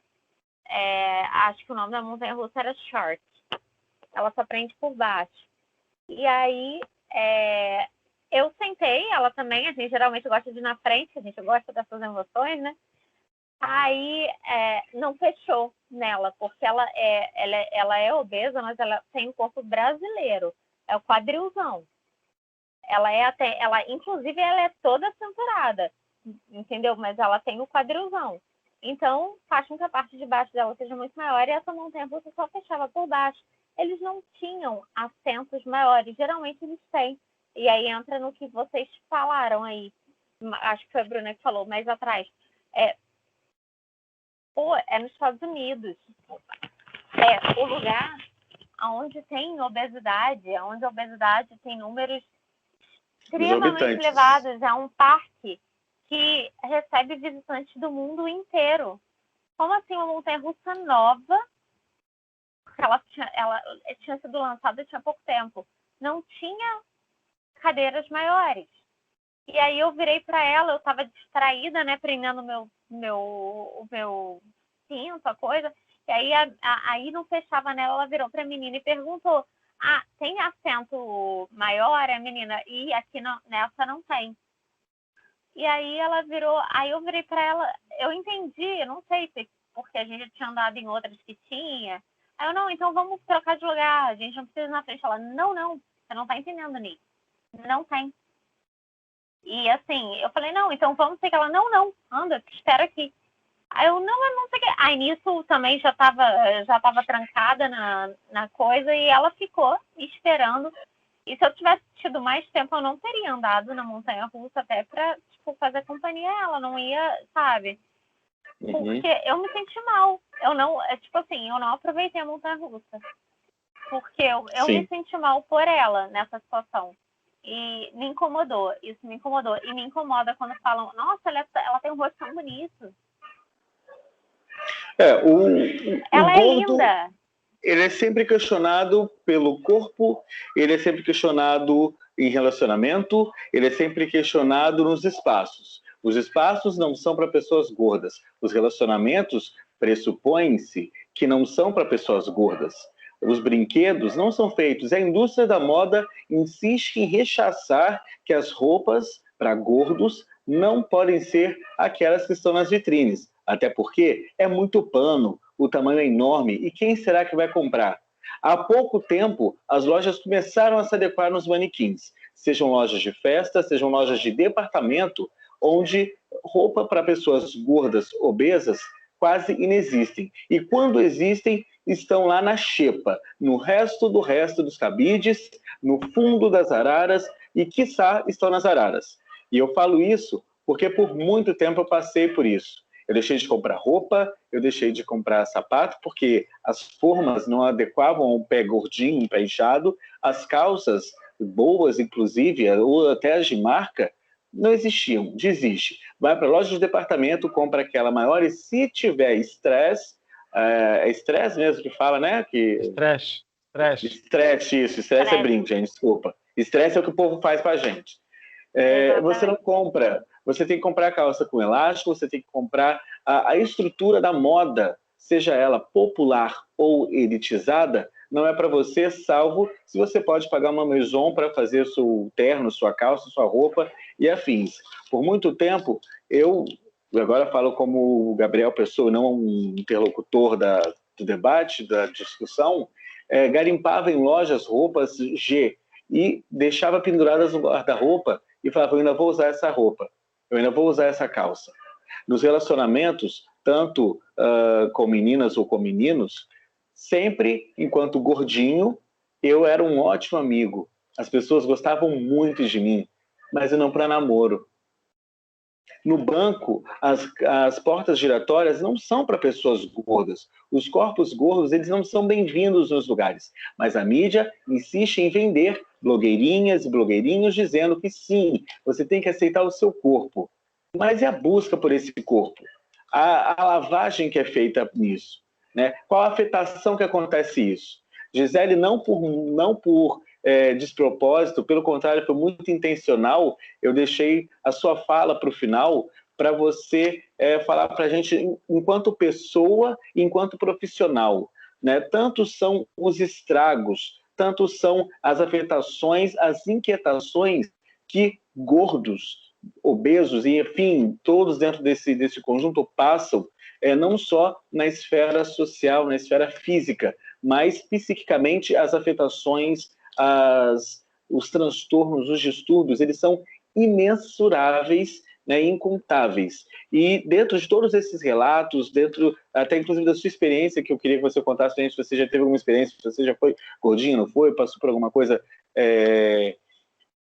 Acho que o nome da montanha-russa era Shark. Ela só prende por baixo. E aí, eu sentei, ela também, a gente geralmente gosta de ir na frente, a gente gosta dessas emoções, né? Aí, não fechou nela, porque ela é obesa, mas ela tem um corpo brasileiro, é o quadrilzão. Inclusive, ela é toda cinturada, entendeu? Mas ela tem o quadrilzão. Então, faz com que a parte de baixo dela seja muito maior e essa montanha-russa só fechava por baixo. Eles não tinham assentos maiores, geralmente eles têm. E aí entra no que vocês falaram aí. Acho que foi a Bruna que falou mais atrás. É nos Estados Unidos. O lugar onde tem obesidade, onde a obesidade tem números extremamente elevados. É um parque que recebe visitantes do mundo inteiro. Como assim uma montanha-russa nova? Porque ela tinha sido lançada tinha pouco tempo. Não tinha cadeiras maiores. E aí eu virei para ela, eu estava distraída, né, prendendo o meu cinto, a coisa. E aí, aí não fechava nela, ela virou para a menina e perguntou: tem assento maior, a menina? E aqui nessa não tem. E aí ela virou, aí eu virei para ela, eu entendi, eu não sei se porque a gente já tinha andado em outras que tinha. Aí eu, não, então vamos trocar de lugar, a gente não precisa ir na frente. Ela, não, você não tá entendendo, Nick. Não tem. E assim, eu falei, não, então vamos ter que ela, não, anda, espera aqui. Aí eu, não sei o que. Aí nisso também já tava trancada na coisa e ela ficou esperando. E se eu tivesse tido mais tempo, eu não teria andado na montanha-russa até para fazer companhia a ela, não ia, sabe? Porque eu me senti mal. Eu não aproveitei a montanha-russa. Porque eu me senti mal por ela nessa situação. E me incomodou. Isso me incomodou. E me incomoda quando falam, nossa, ela tem um rosto tão bonito. Ela é linda. Ele é sempre questionado pelo corpo, ele é sempre questionado em relacionamento, ele é sempre questionado nos espaços. Os espaços não são para pessoas gordas. Os relacionamentos pressupõem-se que não são para pessoas gordas. Os brinquedos não são feitos. A indústria da moda insiste em rechaçar que as roupas para gordos não podem ser aquelas que estão nas vitrines. Até porque é muito pano, o tamanho é enorme, e quem será que vai comprar? Há pouco tempo, as lojas começaram a se adequar nos manequins, sejam lojas de festa, sejam lojas de departamento, onde roupa para pessoas gordas, obesas, quase inexistem. E quando existem, estão lá na xepa, no resto dos cabides, no fundo das araras, e quiçá estão nas araras. E eu falo isso porque por muito tempo eu passei por isso. Eu deixei de comprar roupa, eu deixei de comprar sapato, porque as formas não adequavam ao pé gordinho, um pé inchado. As calças boas, inclusive, ou até as de marca, não existiam. Desiste. Vai para a loja de departamento, compra aquela maior, e se tiver estresse, é estresse mesmo que fala, né? Estresse, isso. Estresse é brinco, gente, desculpa. Estresse é o que o povo faz para a gente. Você não compra, você tem que comprar a calça com elástico, você tem que comprar a estrutura da moda, seja ela popular ou elitizada, não é para você, salvo se você pode pagar uma maison para fazer seu terno, sua calça, sua roupa e afins. Por muito tempo, eu agora falo como Gabriel Pessoa, não um interlocutor do debate, da discussão, garimpava em lojas roupas G e deixava penduradas no guarda-roupa e falava, eu ainda vou usar essa roupa, eu ainda vou usar essa calça. Nos relacionamentos, tanto com meninas ou com meninos, sempre, enquanto gordinho, eu era um ótimo amigo. As pessoas gostavam muito de mim, mas não para namoro. No banco, as portas giratórias não são para pessoas gordas. Os corpos gordos, eles não são bem-vindos nos lugares. Mas a mídia insiste em vender blogueirinhas e blogueirinhos dizendo que sim, você tem que aceitar o seu corpo. Mas e a busca por esse corpo? A lavagem que é feita nisso, né? Qual a afetação que acontece isso? Gisele, não por despropósito, pelo contrário, foi muito intencional. Eu deixei a sua fala para o final para você falar para a gente enquanto pessoa, enquanto profissional, né? Tanto são os estragos, tanto são as afetações, as inquietações que gordos, obesos e, enfim, todos dentro desse conjunto passam, não só na esfera social, na esfera física, mas psiquicamente as afetações, os transtornos, os distúrbios, eles são imensuráveis, né, incontáveis. E dentro de todos esses relatos, dentro até inclusive da sua experiência, que eu queria que você contasse pra gente, se você já teve alguma experiência, se você já foi gordinho, não foi, passou por alguma coisa,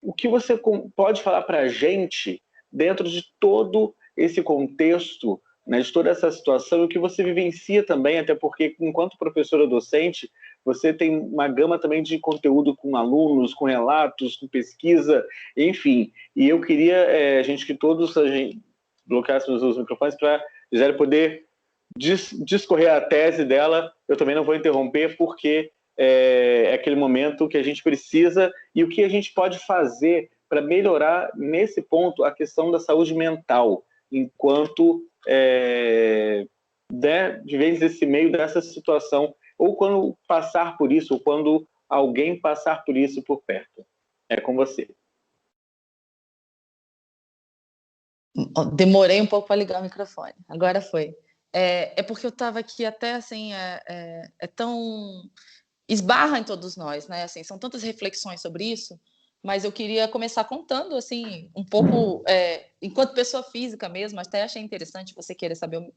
o que você pode falar para a gente dentro de todo esse contexto, né, de toda essa situação, e o que você vivencia também, até porque, enquanto professora docente, você tem uma gama também de conteúdo com alunos, com relatos, com pesquisa, enfim. E eu queria, gente, que todos bloqueássemos os microfones para a Gisele poder discorrer a tese dela. Eu também não vou interromper, porque é aquele momento que a gente precisa e o que a gente pode fazer para melhorar, nesse ponto, a questão da saúde mental, enquanto de vez esse meio dessa situação, ou quando passar por isso, ou quando alguém passar por isso por perto. É com você. Demorei um pouco para ligar o microfone. Agora foi. É porque eu estava aqui até assim, é tão... esbarra em todos nós, né? Assim, são tantas reflexões sobre isso, mas eu queria começar contando, assim, um pouco, enquanto pessoa física mesmo, até achei interessante você querer saber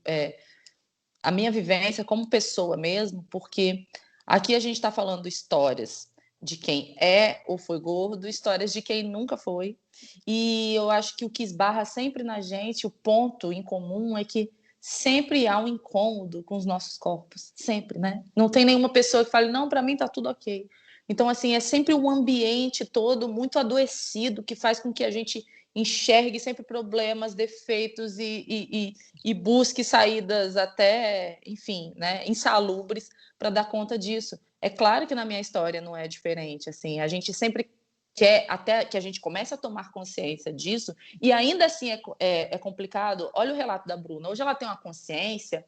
a minha vivência como pessoa mesmo, porque aqui a gente está falando histórias de quem é ou foi gordo, histórias de quem nunca foi. E eu acho que o que esbarra sempre na gente, o ponto em comum é que sempre há um incômodo com os nossos corpos, sempre, né? Não tem nenhuma pessoa que fale, não, para mim tá tudo ok. Então, assim, é sempre um ambiente todo muito adoecido que faz com que a gente enxergue sempre problemas, defeitos e busque saídas até, enfim, né, insalubres para dar conta disso. É claro que na minha história não é diferente, assim, a gente sempre quer até que a gente comece a tomar consciência disso, e ainda assim é complicado. Olha o relato da Bruna, hoje ela tem uma consciência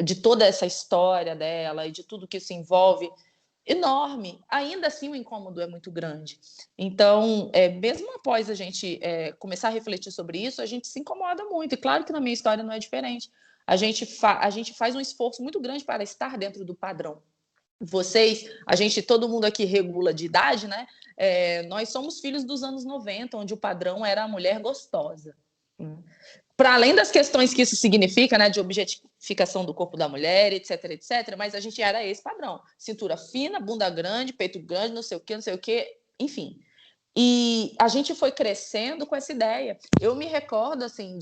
de toda essa história dela e de tudo que isso envolve, enorme. Ainda assim o incômodo é muito grande. Então, mesmo após a gente começar a refletir sobre isso, a gente se incomoda muito, e claro que na minha história não é diferente. A gente faz um esforço muito grande para estar dentro do padrão. Todo mundo aqui regula de idade, né? Nós somos filhos dos anos 90, onde o padrão era a mulher gostosa. Para além das questões que isso significa, né, de objetificação do corpo da mulher, etc, mas a gente era esse padrão. Cintura fina, bunda grande, peito grande, não sei o quê, enfim. E a gente foi crescendo com essa ideia. Eu me recordo, assim,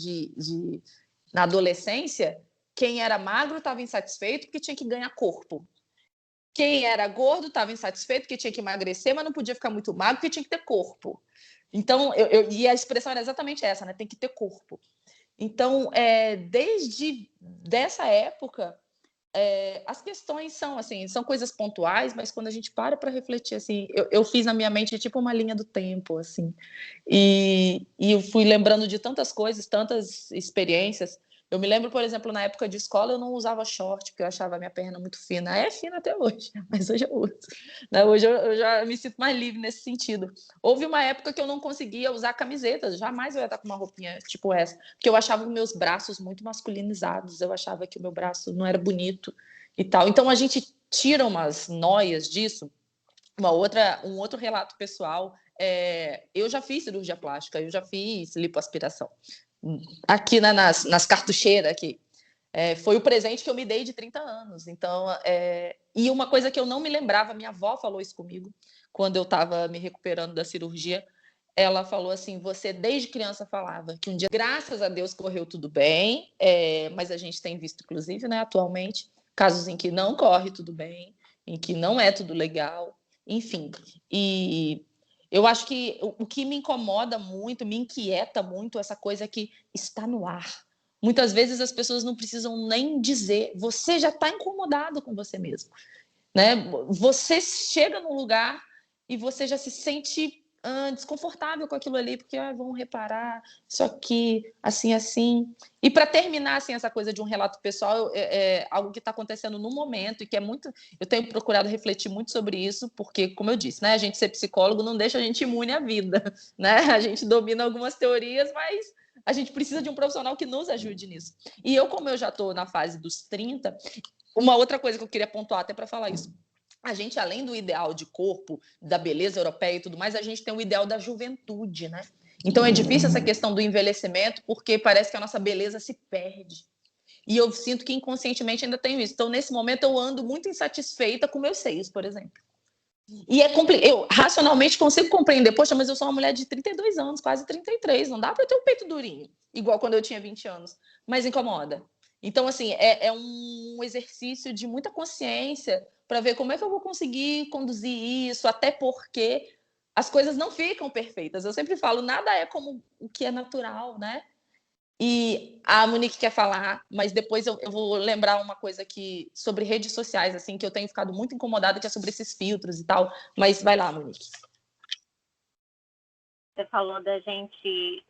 na adolescência, quem era magro estava insatisfeito porque tinha que ganhar corpo. Quem era gordo estava insatisfeito porque tinha que emagrecer, mas não podia ficar muito magro porque tinha que ter corpo. Então, e a expressão era exatamente essa, né? Tem que ter corpo. Então, desde dessa época, as questões são assim, são coisas pontuais, mas quando a gente para refletir, assim, eu fiz na minha mente tipo uma linha do tempo, assim, e eu fui lembrando de tantas coisas, tantas experiências. Eu me lembro, por exemplo, na época de escola, eu não usava short, porque eu achava a minha perna muito fina. É fina até hoje, mas hoje eu uso. Né? Hoje eu já me sinto mais livre nesse sentido. Houve uma época que eu não conseguia usar camisetas, jamais eu ia estar com uma roupinha tipo essa, porque eu achava os meus braços muito masculinizados, eu achava que o meu braço não era bonito e tal. Então, a gente tira umas noias disso. Um outro relato pessoal, eu já fiz cirurgia plástica, eu já fiz lipoaspiração. Aqui nas cartucheiras aqui. Foi o presente que eu me dei de 30 anos. Então, e uma coisa que eu não me lembrava, minha avó falou isso comigo, quando eu estava me recuperando da cirurgia. Ela falou assim, você desde criança falava que um dia, graças a Deus, correu tudo bem, mas a gente tem visto, inclusive, né, atualmente, casos em que não corre tudo bem, em que não é tudo legal, enfim. E eu acho que o que me incomoda muito, me inquieta muito, essa coisa que está no ar. Muitas vezes as pessoas não precisam nem dizer, você já está incomodado com você mesmo. Né? Você chega num lugar e você já se sente desconfortável com aquilo ali, porque vão reparar isso aqui, assim. E para terminar, assim, essa coisa de um relato pessoal, algo que está acontecendo no momento e que é muito... Eu tenho procurado refletir muito sobre isso, porque, como eu disse, né, a gente ser psicólogo não deixa a gente imune à vida, né? A gente domina algumas teorias, mas a gente precisa de um profissional que nos ajude nisso. E como eu já estou na fase dos 30, uma outra coisa que eu queria pontuar até para falar isso. A gente, além do ideal de corpo, da beleza europeia e tudo mais, a gente tem o ideal da juventude, né? Então é difícil essa questão do envelhecimento, porque parece que a nossa beleza se perde. E eu sinto que inconscientemente ainda tenho isso. Então, nesse momento, eu ando muito insatisfeita com meus seios, por exemplo. E eu racionalmente consigo compreender, poxa, mas eu sou uma mulher de 32 anos, quase 33, não dá para eu ter um peito durinho, igual quando eu tinha 20 anos, mas incomoda. Então, assim, é um exercício de muita consciência para ver como é que eu vou conseguir conduzir isso, até porque as coisas não ficam perfeitas. Eu sempre falo, nada é como o que é natural, né? E a Monique quer falar, mas depois eu vou lembrar uma coisa aqui sobre redes sociais, assim, que eu tenho ficado muito incomodada, que é sobre esses filtros e tal. Mas vai lá, Monique. Você falou da gente,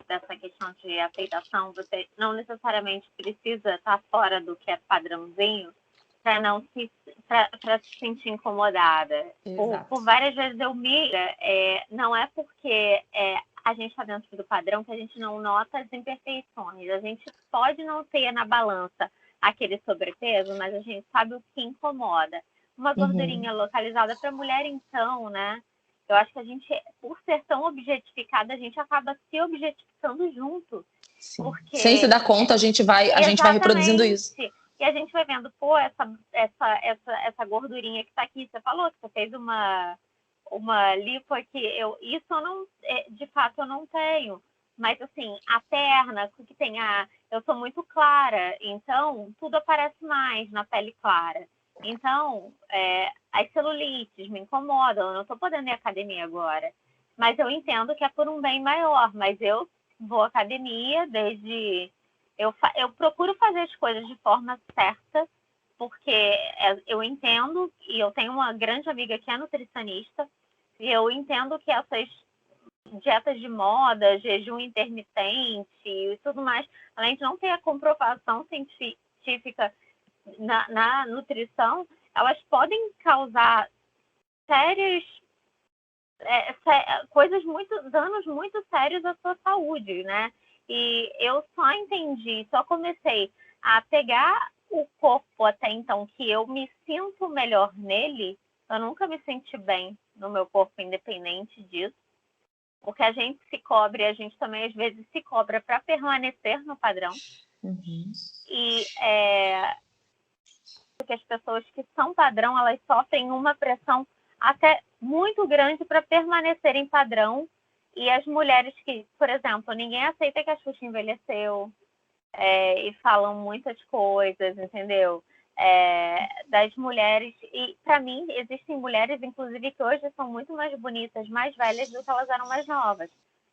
dessa questão de aceitação, você não necessariamente precisa estar fora do que é padrãozinho para se sentir incomodada. Por várias vezes não é porque a gente está dentro do padrão que a gente não nota as imperfeições. A gente pode não ter na balança aquele sobrepeso, mas a gente sabe o que incomoda. Uma gordurinha localizada para mulher, então, né? Eu acho que a gente, por ser tão objetificada, a gente acaba se objetificando junto. Porque, sem se dar conta, a gente vai reproduzindo isso. E a gente vai vendo, essa gordurinha que está aqui. Você falou que você fez uma uma lipo aqui. Isso eu não, de fato eu não tenho. Mas assim, a perna, que tem eu sou muito clara, então tudo aparece mais na pele clara. Então, as celulites me incomodam, eu não estou podendo ir à academia agora. Mas eu entendo que é por um bem maior, mas eu vou à academia desde... Eu procuro fazer as coisas de forma certa, porque eu entendo, e eu tenho uma grande amiga que é nutricionista, e eu entendo que essas dietas de moda, jejum intermitente e tudo mais, além de não ter a comprovação científica na nutrição, elas podem causar sérios danos muito sérios à sua saúde, né? E eu só comecei a pegar o corpo até então que eu me sinto melhor nele. Eu nunca me senti bem no meu corpo, independente disso, porque a gente se cobra e a gente também às vezes se cobra para permanecer no padrão. Uhum. E que as pessoas que são padrão, elas sofrem uma pressão até muito grande para permanecer em padrão. E as mulheres que, por exemplo, ninguém aceita que a Xuxa envelheceu, e falam muitas coisas, entendeu? Das mulheres, e para mim existem mulheres, inclusive, que hoje são muito mais bonitas, mais velhas do que elas eram mais novas.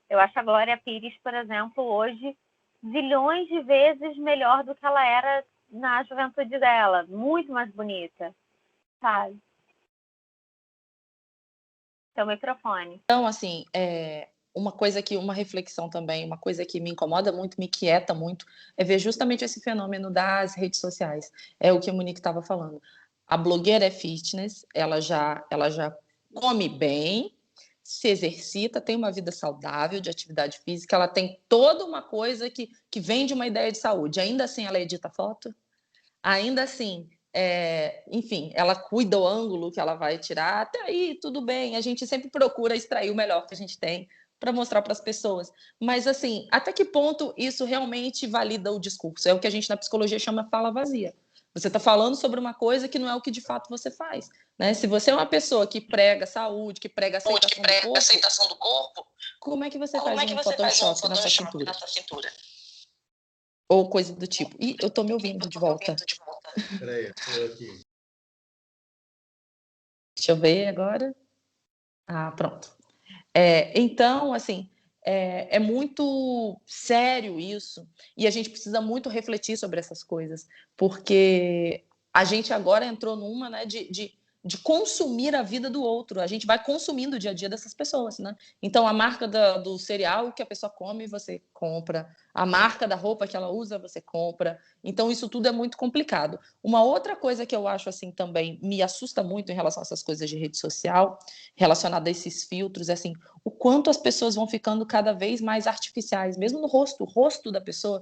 Eu acho a Glória Pires, por exemplo, hoje, zilhões de vezes melhor do que ela era na juventude dela, muito mais bonita, sabe? Seu microfone. Então, assim, uma reflexão também, uma coisa que me incomoda muito, me quieta muito, é ver justamente esse fenômeno das redes sociais. É o que a Monique estava falando. A blogueira é fitness, ela já come bem, se exercita, tem uma vida saudável, de atividade física, ela tem toda uma coisa que vem de uma ideia de saúde. Ainda assim, ela edita foto, ainda assim, enfim, ela cuida o ângulo que ela vai tirar, até aí tudo bem, a gente sempre procura extrair o melhor que a gente tem para mostrar para as pessoas. Mas, assim, até que ponto isso realmente valida o discurso? É o que a gente na psicologia chama fala vazia. Você está falando sobre uma coisa que não é o que de fato você faz, né? Se você é uma pessoa que prega saúde, que prega aceitação do corpo, como é que você faz um Photoshop na sua cintura? Ou coisa do tipo. Ih, eu tô me ouvindo de volta. Peraí, estou aqui. Deixa eu ver agora. Ah, pronto. Então, assim, é muito sério isso, e a gente precisa muito refletir sobre essas coisas, porque a gente agora entrou numa, né, de consumir a vida do outro. A gente vai consumindo o dia a dia dessas pessoas, né? Então, a marca do cereal que a pessoa come, você compra. A marca da roupa que ela usa, você compra. Então, isso tudo é muito complicado. Uma outra coisa que eu acho, assim, também me assusta muito em relação a essas coisas de rede social, relacionada a esses filtros, é assim, o quanto as pessoas vão ficando cada vez mais artificiais, mesmo no rosto. O rosto da pessoa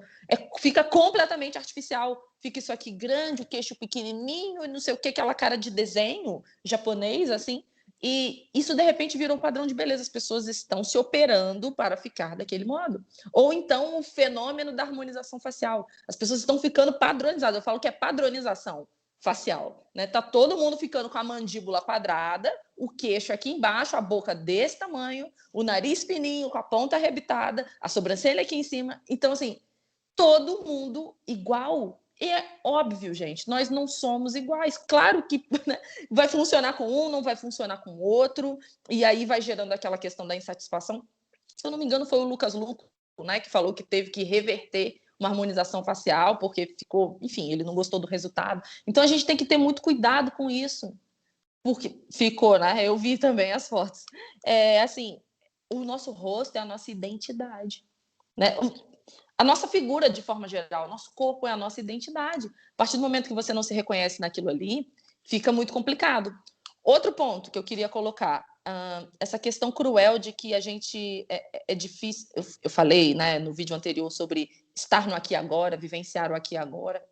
fica completamente artificial. Fica isso aqui grande, o queixo pequenininho, e não sei o que, aquela cara de desenho japonês, assim. E isso, de repente, virou um padrão de beleza. As pessoas estão se operando para ficar daquele modo. Ou então o fenômeno da harmonização facial. As pessoas estão ficando padronizadas. Eu falo que é padronização facial, né? Tá todo mundo ficando com a mandíbula quadrada, o queixo aqui embaixo, a boca desse tamanho, o nariz fininho, com a ponta arrebitada, a sobrancelha aqui em cima. Então, assim, todo mundo igual. E é óbvio, gente, nós não somos iguais. Claro que, né, vai funcionar com um, não vai funcionar com o outro, e aí vai gerando aquela questão da insatisfação. Se eu não me engano, foi o Lucas Luco, né, que falou que teve que reverter uma harmonização facial, porque ficou, enfim, ele não gostou do resultado. Então a gente tem que ter muito cuidado com isso, porque ficou, né? Eu vi também as fotos. Assim, o nosso rosto é a nossa identidade, né? A nossa figura, de forma geral, o nosso corpo é a nossa identidade. A partir do momento que você não se reconhece naquilo ali, fica muito complicado. Outro ponto que eu queria colocar, essa questão cruel de que a gente é difícil. Eu falei, né, no vídeo anterior sobre estar no aqui e agora, vivenciar o aqui e agora,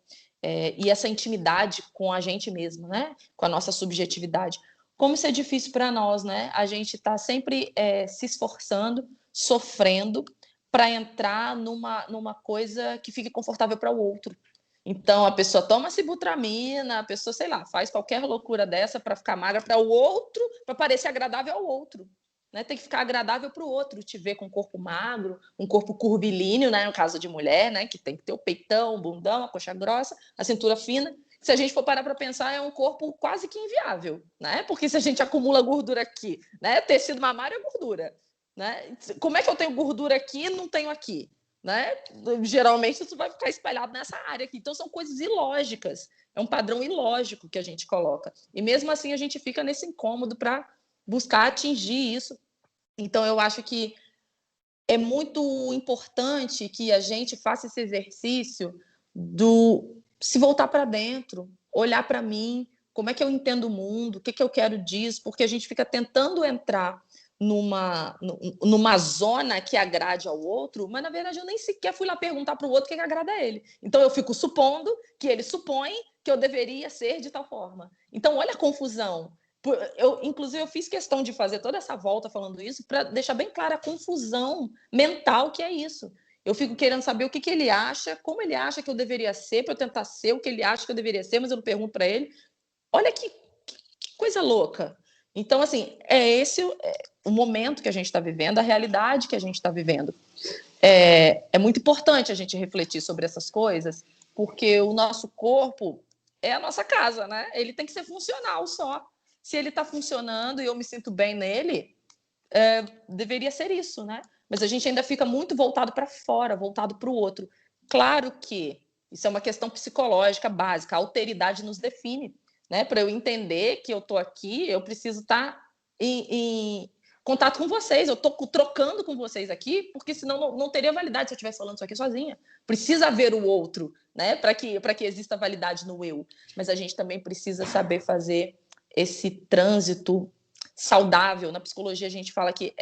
e essa intimidade com a gente mesmo, né, com a nossa subjetividade. Como isso é difícil para nós, né? A gente está sempre se esforçando, sofrendo, para entrar numa coisa que fique confortável para o outro. Então, a pessoa toma sibutramina, a pessoa, sei lá, faz qualquer loucura dessa para ficar magra para o outro, para parecer agradável ao outro. Né? Tem que ficar agradável para o outro, te ver com um corpo magro, um corpo curvilíneo, né? No caso de mulher, né? Que tem que ter o peitão, o bundão, a coxa grossa, a cintura fina. Se a gente for parar para pensar, é um corpo quase que inviável, né? Porque se a gente acumula gordura aqui, né? Tecido mamário é gordura, né? Como é que eu tenho gordura aqui e não tenho aqui? Né? Geralmente isso vai ficar espalhado nessa área aqui. Então são coisas ilógicas, é um padrão ilógico que a gente coloca. E mesmo assim a gente fica nesse incômodo para buscar atingir isso. Então eu acho que é muito importante que a gente faça esse exercício do se voltar para dentro, olhar para mim, como é que eu entendo o mundo, o que eu quero disso, porque a gente fica tentando entrar numa zona que agrade ao outro, mas na verdade eu nem sequer fui lá perguntar para o outro o que agrada a ele. Então eu fico supondo que ele supõe que eu deveria ser de tal forma. Então olha a confusão. Inclusive, eu fiz questão de fazer toda essa volta falando isso para deixar bem clara a confusão mental que é isso. Eu fico querendo saber o que ele acha, como ele acha que eu deveria ser, para eu tentar ser o que ele acha que eu deveria ser, mas eu não pergunto para ele. Olha que coisa louca. Então, assim, é esse o momento que a gente está vivendo, a realidade que a gente está vivendo. É muito importante a gente refletir sobre essas coisas, porque o nosso corpo é a nossa casa, né? Ele tem que ser funcional só. Se ele está funcionando e eu me sinto bem nele, deveria ser isso, né? Mas a gente ainda fica muito voltado para fora, voltado para o outro. Claro que isso é uma questão psicológica básica, a alteridade nos define, né? Para eu entender que eu estou aqui, eu preciso estar em contato com vocês, eu estou trocando com vocês aqui, porque senão não teria validade se eu estivesse falando isso aqui sozinha. Precisa haver o outro, né? Para que exista validade no eu. Mas a gente também precisa saber fazer esse trânsito saudável. Na psicologia a gente fala que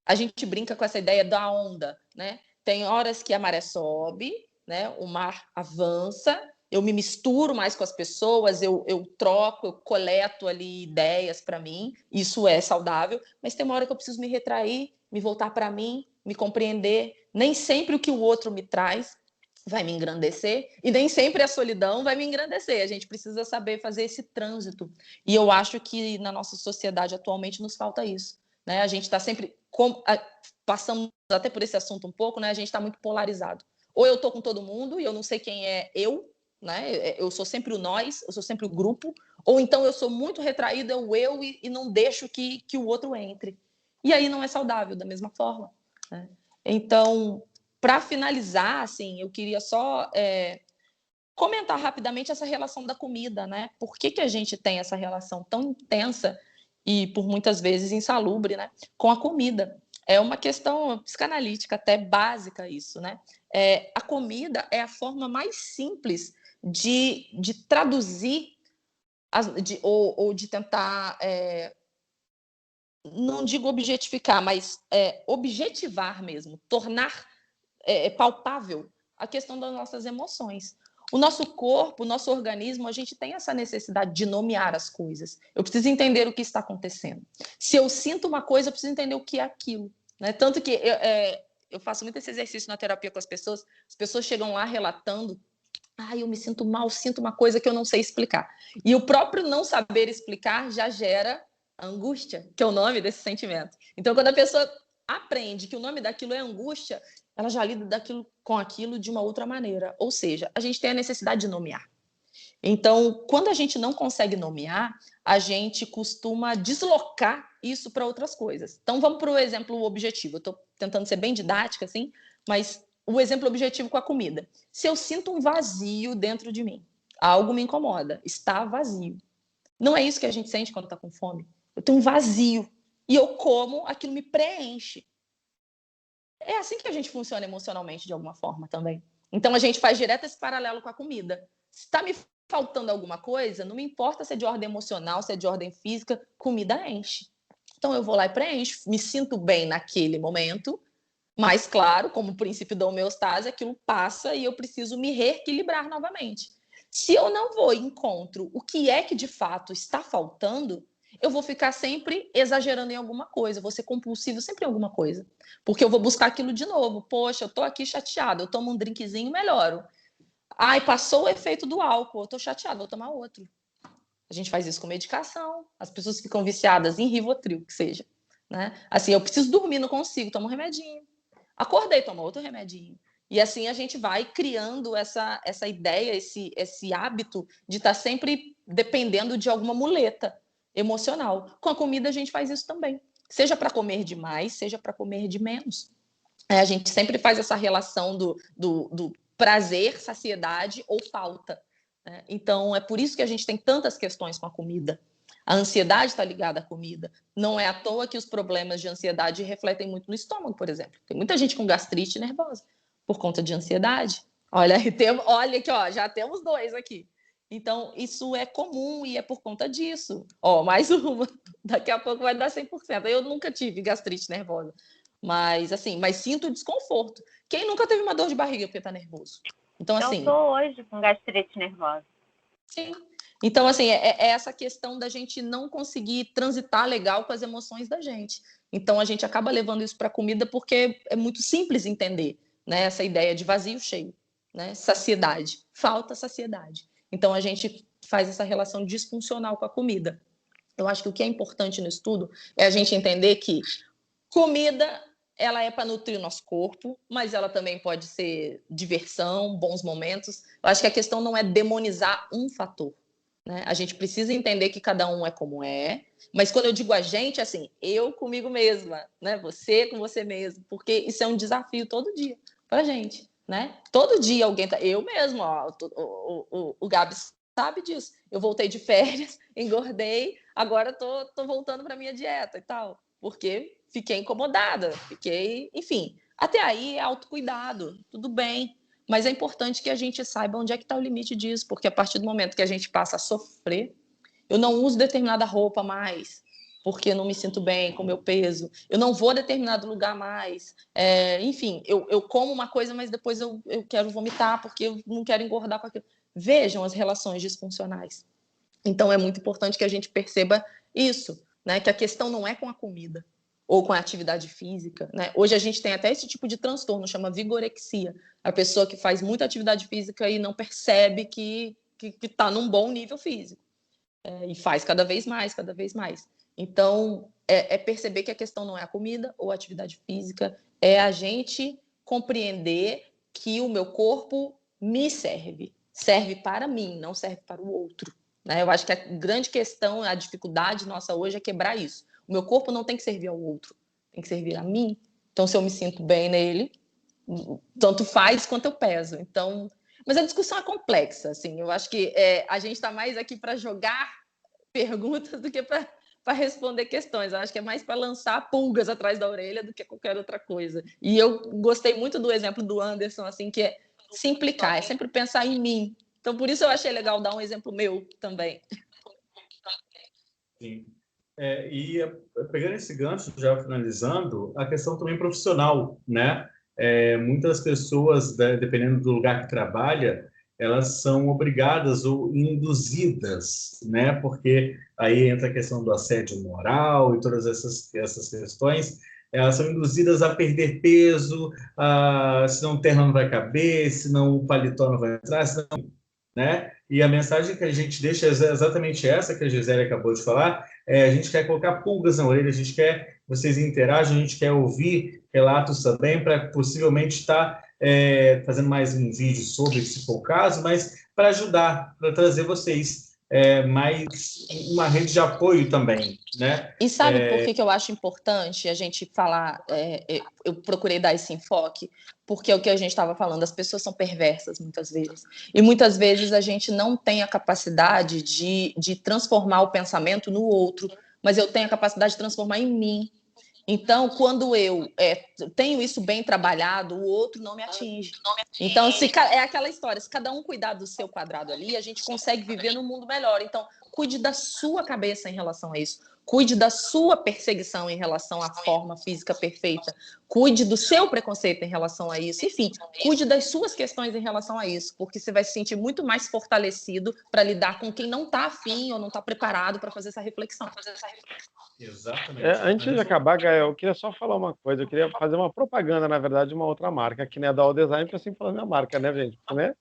a gente brinca com essa ideia da onda, né? Tem horas que a maré sobe, né? O mar avança, eu me misturo mais com as pessoas, eu troco, eu coleto ali ideias para mim, isso é saudável, mas tem uma hora que eu preciso me retrair, me voltar para mim, me compreender. Nem sempre o que o outro me traz vai me engrandecer, e nem sempre a solidão vai me engrandecer. A gente precisa saber fazer esse trânsito. E eu acho que na nossa sociedade atualmente nos falta isso. Né? A gente está sempre, passamos até por esse assunto um pouco, né? A gente está muito polarizado. Ou eu estou com todo mundo e eu não sei quem é eu, né? Eu sou sempre o nós, eu sou sempre o grupo, ou então eu sou muito retraída, eu e não deixo que o outro entre. E aí não é saudável da mesma forma. Né? Então, para finalizar, assim, eu queria só comentar rapidamente essa relação da comida, né? Por que a gente tem essa relação tão intensa e, por muitas vezes, insalubre, né? Com a comida. É uma questão psicanalítica até básica isso, né? A comida é a forma mais simples de traduzir ou de tentar, não digo objetificar, mas objetivar mesmo, tornar palpável a questão das nossas emoções. O nosso corpo, o nosso organismo, a gente tem essa necessidade de nomear as coisas. Eu preciso entender o que está acontecendo. Se eu sinto uma coisa, eu preciso entender o que é aquilo. Né? Tanto que eu faço muito esse exercício na terapia com as pessoas chegam lá relatando: eu me sinto mal, sinto uma coisa que eu não sei explicar. E o próprio não saber explicar já gera angústia, que é o nome desse sentimento. Então, quando a pessoa aprende que o nome daquilo é angústia, ela já lida com aquilo de uma outra maneira. Ou seja, a gente tem a necessidade de nomear. Então, quando a gente não consegue nomear, a gente costuma deslocar isso para outras coisas. Então, vamos para o exemplo objetivo. Eu estou tentando ser bem didática, assim, mas o exemplo objetivo com a comida. Se eu sinto um vazio dentro de mim, algo me incomoda, está vazio. Não é isso que a gente sente quando está com fome? Eu tenho um vazio e eu como, aquilo me preenche. É assim que a gente funciona emocionalmente, de alguma forma, também. Então, a gente faz direto esse paralelo com a comida. Se está me faltando alguma coisa, não me importa se é de ordem emocional, se é de ordem física, comida enche. Então, eu vou lá e preencho, me sinto bem naquele momento, mas, claro, como o princípio da homeostase, aquilo passa e eu preciso me reequilibrar novamente. Se eu não vou e encontro o que é que, de fato, está faltando, eu vou ficar sempre exagerando em alguma coisa, vou ser compulsivo sempre em alguma coisa, porque eu vou buscar aquilo de novo. Poxa, eu tô aqui chateado, eu tomo um drinkzinho, melhoro. Ai, passou o efeito do álcool, eu tô chateada, vou tomar outro. A gente faz isso com medicação, as pessoas ficam viciadas em Rivotril, que seja, né? Assim, eu preciso dormir, não consigo, tomo um remedinho. Acordei, tomo outro remedinho. E assim a gente vai criando essa ideia, esse hábito de estar sempre dependendo de alguma muleta emocional. Com a comida a gente faz isso também. Seja para comer de mais, seja para comer de menos. A gente sempre faz essa relação do prazer, saciedade ou falta. Né? Então, é por isso que a gente tem tantas questões com a comida. A ansiedade está ligada à comida. Não é à toa que os problemas de ansiedade refletem muito no estômago, por exemplo. Tem muita gente com gastrite nervosa por conta de ansiedade. Olha aqui, ó, já temos 2 aqui. Então, isso é comum e é por conta disso. Ó, mais uma. Daqui a pouco vai dar 100%. Eu nunca tive gastrite nervosa. Mas sinto desconforto. Quem nunca teve uma dor de barriga porque tá nervoso? Então, assim... Eu tô hoje com gastrite nervosa. Sim. Então, assim, é essa questão da gente não conseguir transitar legal com as emoções da gente. Então, a gente acaba levando isso para a comida porque é muito simples entender, né? Essa ideia de vazio cheio, né? Saciedade. Falta saciedade. Então, a gente faz essa relação disfuncional com a comida. Eu acho que o que é importante no estudo é a gente entender que comida, ela é para nutrir o nosso corpo, mas ela também pode ser diversão, bons momentos. Eu acho que a questão não é demonizar um fator. Né? A gente precisa entender que cada um é como é, mas quando eu digo a gente, assim, eu comigo mesma, né? Você com você mesmo, porque isso é um desafio todo dia pra gente, né? Todo dia alguém tá... Eu mesmo, ó, o Gabi sabe disso. Eu voltei de férias, engordei, agora tô voltando pra minha dieta e tal, porque fiquei incomodada, enfim. Até aí é autocuidado, tudo bem. Mas é importante que a gente saiba onde é que está o limite disso, porque a partir do momento que a gente passa a sofrer, eu não uso determinada roupa mais, porque eu não me sinto bem com o meu peso, eu não vou a determinado lugar mais, enfim, eu como uma coisa, mas depois eu quero vomitar, porque eu não quero engordar com aquilo. Vejam as relações disfuncionais. Então, é muito importante que a gente perceba isso, né? Que a questão não é com a comida ou com a atividade física, né? Hoje a gente tem até esse tipo de transtorno, chama vigorexia. A pessoa que faz muita atividade física e não percebe que está num bom nível físico. E faz cada vez mais, cada vez mais. Então, é perceber que a questão não é a comida ou a atividade física, é a gente compreender que o meu corpo me serve para mim, não serve para o outro. Né? Eu acho que a grande questão, a dificuldade nossa hoje é quebrar isso. O meu corpo não tem que servir ao outro, tem que servir a mim. Então, se eu me sinto bem nele, tanto faz quanto eu peso. Então, mas a discussão é complexa, assim. Eu acho que a gente está mais aqui para jogar perguntas do que para responder questões. Eu acho que é mais para lançar pulgas atrás da orelha do que qualquer outra coisa. E eu gostei muito do exemplo do Anderson, assim, que é se implicar, é sempre pensar em mim. Então, por isso eu achei legal dar um exemplo meu também. Sim. Pegando esse gancho, já finalizando, a questão também profissional, né? Muitas pessoas, dependendo do lugar que trabalha, elas são obrigadas ou induzidas, né? Porque aí entra a questão do assédio moral e todas essas questões. Elas são induzidas a perder peso, senão o terno não vai caber, senão o paletó não vai entrar, senão, né? E a mensagem que a gente deixa é exatamente essa que a Gisele acabou de falar. A gente quer colocar pulgas na orelha, a gente quer que vocês interajam, a gente quer ouvir relatos também para possivelmente estar fazendo mais um vídeo sobre, se for o caso, mas para ajudar, para trazer vocês mais uma rede de apoio também, né? E sabe por que eu acho importante a gente falar, eu procurei dar esse enfoque, porque é o que a gente estava falando, as pessoas são perversas muitas vezes, e muitas vezes a gente não tem a capacidade de transformar o pensamento no outro, mas eu tenho a capacidade de transformar em mim. Então, quando eu tenho isso bem trabalhado, o outro não me atinge. Então, é aquela história, se cada um cuidar do seu quadrado ali, a gente consegue viver num mundo melhor. Então, cuide da sua cabeça em relação a isso. Cuide da sua perseguição em relação à forma física perfeita. Cuide do seu preconceito em relação a isso. Enfim, cuide das suas questões em relação a isso, porque você vai se sentir muito mais fortalecido para lidar com quem não está afim ou não está preparado para fazer essa reflexão. Exatamente. Antes de acabar, Gael, eu queria só falar uma coisa. Eu queria fazer uma propaganda, na verdade, de uma outra marca, que não é da All Design, porque eu sempre falo minha marca, né, gente? Né?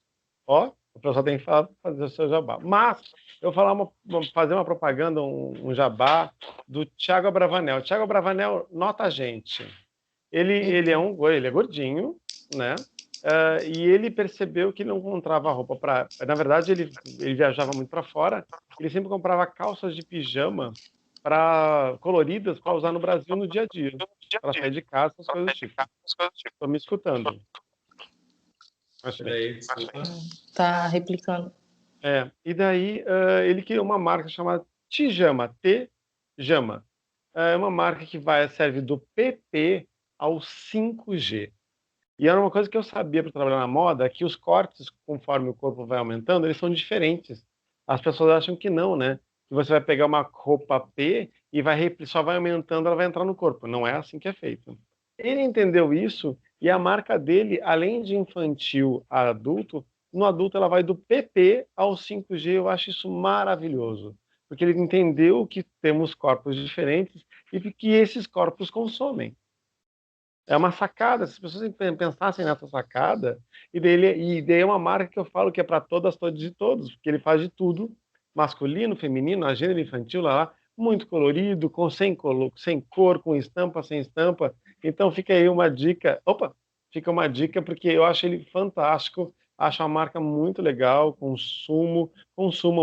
Ó, o pessoal tem que fazer o seu jabá. Mas eu vou fazer uma propaganda, um jabá do Thiago Abravanel. O Thiago Abravanel nota a gente. Ele é gordinho, né? E ele percebeu que não encontrava roupa para. Na verdade, ele viajava muito para fora. Ele sempre comprava calças de pijama coloridas para usar no Brasil no dia a dia, para sair de casa, essas coisas do tipo. Estou me escutando. Peraí, desculpa. Tá replicando. E daí ele criou uma marca chamada Tijama, T-Jama. É uma marca que serve do PP ao 5G. E era uma coisa que eu sabia para trabalhar na moda, que os cortes, conforme o corpo vai aumentando, eles são diferentes. As pessoas acham que não, né? Que você vai pegar uma roupa P e só vai aumentando, ela vai entrar no corpo. Não é assim que é feito. Ele entendeu isso e a marca dele, além de infantil a adulto, no adulto ela vai do PP ao 5G. Eu acho isso maravilhoso, porque ele entendeu que temos corpos diferentes e que esses corpos consomem. É uma sacada, se as pessoas pensassem nessa sacada, e daí é uma marca que eu falo que é para todas, todos e todos, porque ele faz de tudo, masculino, feminino, gênero infantil, muito colorido, sem cor, com estampa, sem estampa. Então fica aí uma dica, porque eu acho ele fantástico, acho a marca muito legal, consumam,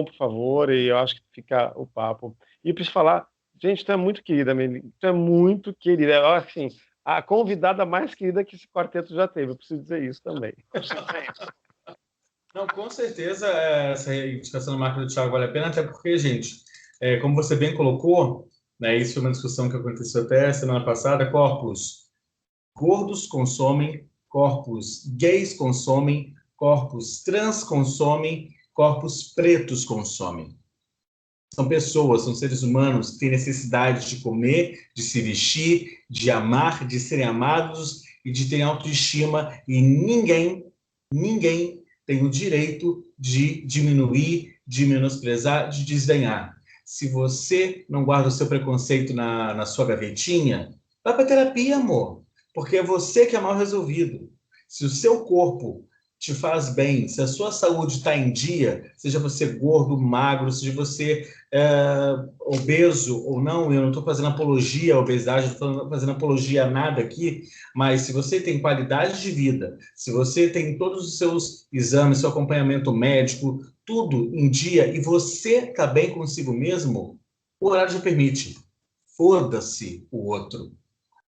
por favor, e eu acho que fica o papo. E preciso falar, gente, tu é muito querida, Meli, tu é muito querida, eu acho assim, a convidada mais querida que esse quarteto já teve. Eu preciso dizer isso também. Não, com certeza essa indicação da marca do Thiago vale a pena, até porque, gente, como você bem colocou, né, isso foi uma discussão que aconteceu até semana passada, corpos gordos consomem, corpos gays consomem, corpos trans consomem, corpos pretos consomem. São pessoas, são seres humanos que têm necessidade de comer, de se vestir, de amar, de serem amados e de terem autoestima. E ninguém tem o direito de diminuir, de menosprezar, de desdenhar. Se você não guarda o seu preconceito na sua gavetinha, vai para terapia, amor, porque é você que é mal resolvido. Se o seu corpo te faz bem, se a sua saúde está em dia, seja você gordo, magro, seja você obeso ou não, eu não estou fazendo apologia à obesidade, não estou fazendo apologia a nada aqui, mas se você tem qualidade de vida, se você tem todos os seus exames, seu acompanhamento médico, tudo em dia, e você está bem consigo mesmo, o horário já permite. Foda-se o outro.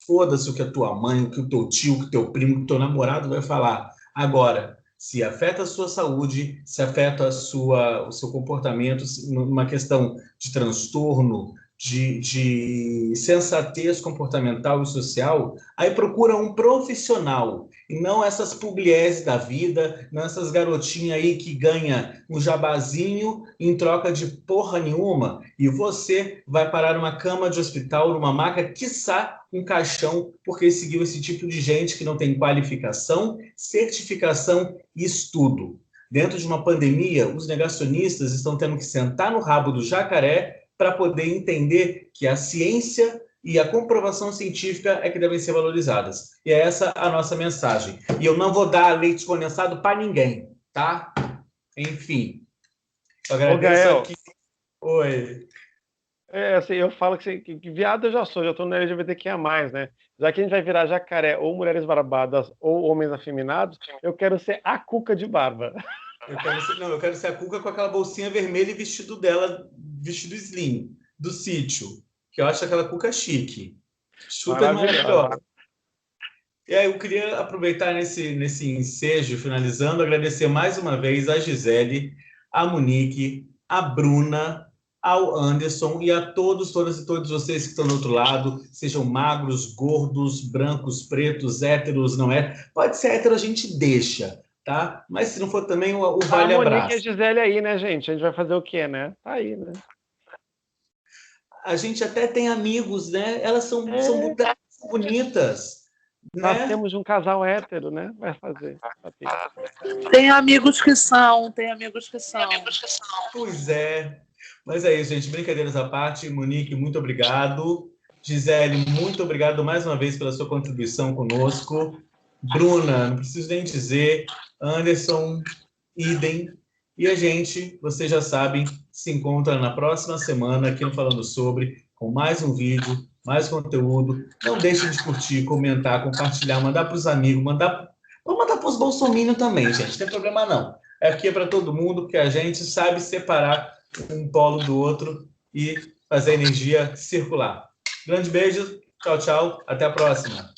Foda-se o que a tua mãe, o que o teu tio, o que o teu primo, o que o teu namorado vai falar. Agora, se afeta a sua saúde, se afeta o seu comportamento, numa questão de transtorno, de sensatez comportamental e social, aí procura um profissional, e não essas pugliese da vida, não essas garotinhas aí que ganha um jabazinho em troca de porra nenhuma, e você vai parar numa cama de hospital, numa maca, quiçá um caixão, porque seguiu esse tipo de gente que não tem qualificação, certificação e estudo. Dentro de uma pandemia, os negacionistas estão tendo que sentar no rabo do jacaré para poder entender que a ciência e a comprovação científica é que devem ser valorizadas. E é essa a nossa mensagem. E eu não vou dar leite condensado para ninguém, tá? Enfim. Eu agradeço aqui. Oi. Assim, eu falo que viado eu já estou no LGBTQIA+, né? Já que a gente vai virar jacaré ou mulheres barbadas ou homens afeminados, eu quero ser a Cuca de barba. Eu quero ser a Cuca com aquela bolsinha vermelha e vestido slim, do sítio, que eu acho aquela Cuca chique. Super maravilhosa. E aí eu queria aproveitar nesse ensejo, finalizando, agradecer mais uma vez a Gisele, a Monique, a Bruna, ao Anderson e a todas e todos vocês que estão do outro lado, sejam magros, gordos, brancos, pretos, héteros, não é? Pode ser hétero, a gente deixa, tá? Mas se não for também, o vale abraço. A Monique e a Gisele aí, né, gente? A gente vai fazer o quê, né? Tá aí, né? A gente até tem amigos, né? Elas são bonitas. Nós né? temos um casal hétero, né? Vai fazer. Tem amigos que são. Pois é. Mas é isso, gente. Brincadeiras à parte. Monique, muito obrigado. Gisele, muito obrigado mais uma vez pela sua contribuição conosco. Bruna, não preciso nem dizer. Anderson, idem. E a gente, vocês já sabem, se encontra na próxima semana aqui no Falando Sobre, com mais um vídeo, mais conteúdo. Não deixem de curtir, comentar, compartilhar, mandar para os amigos, vamos mandar para os bolsominions também, gente, não tem problema não. Aqui é para todo mundo, porque a gente sabe separar um polo do outro e fazer a energia circular. Grande beijo, tchau, tchau, até a próxima.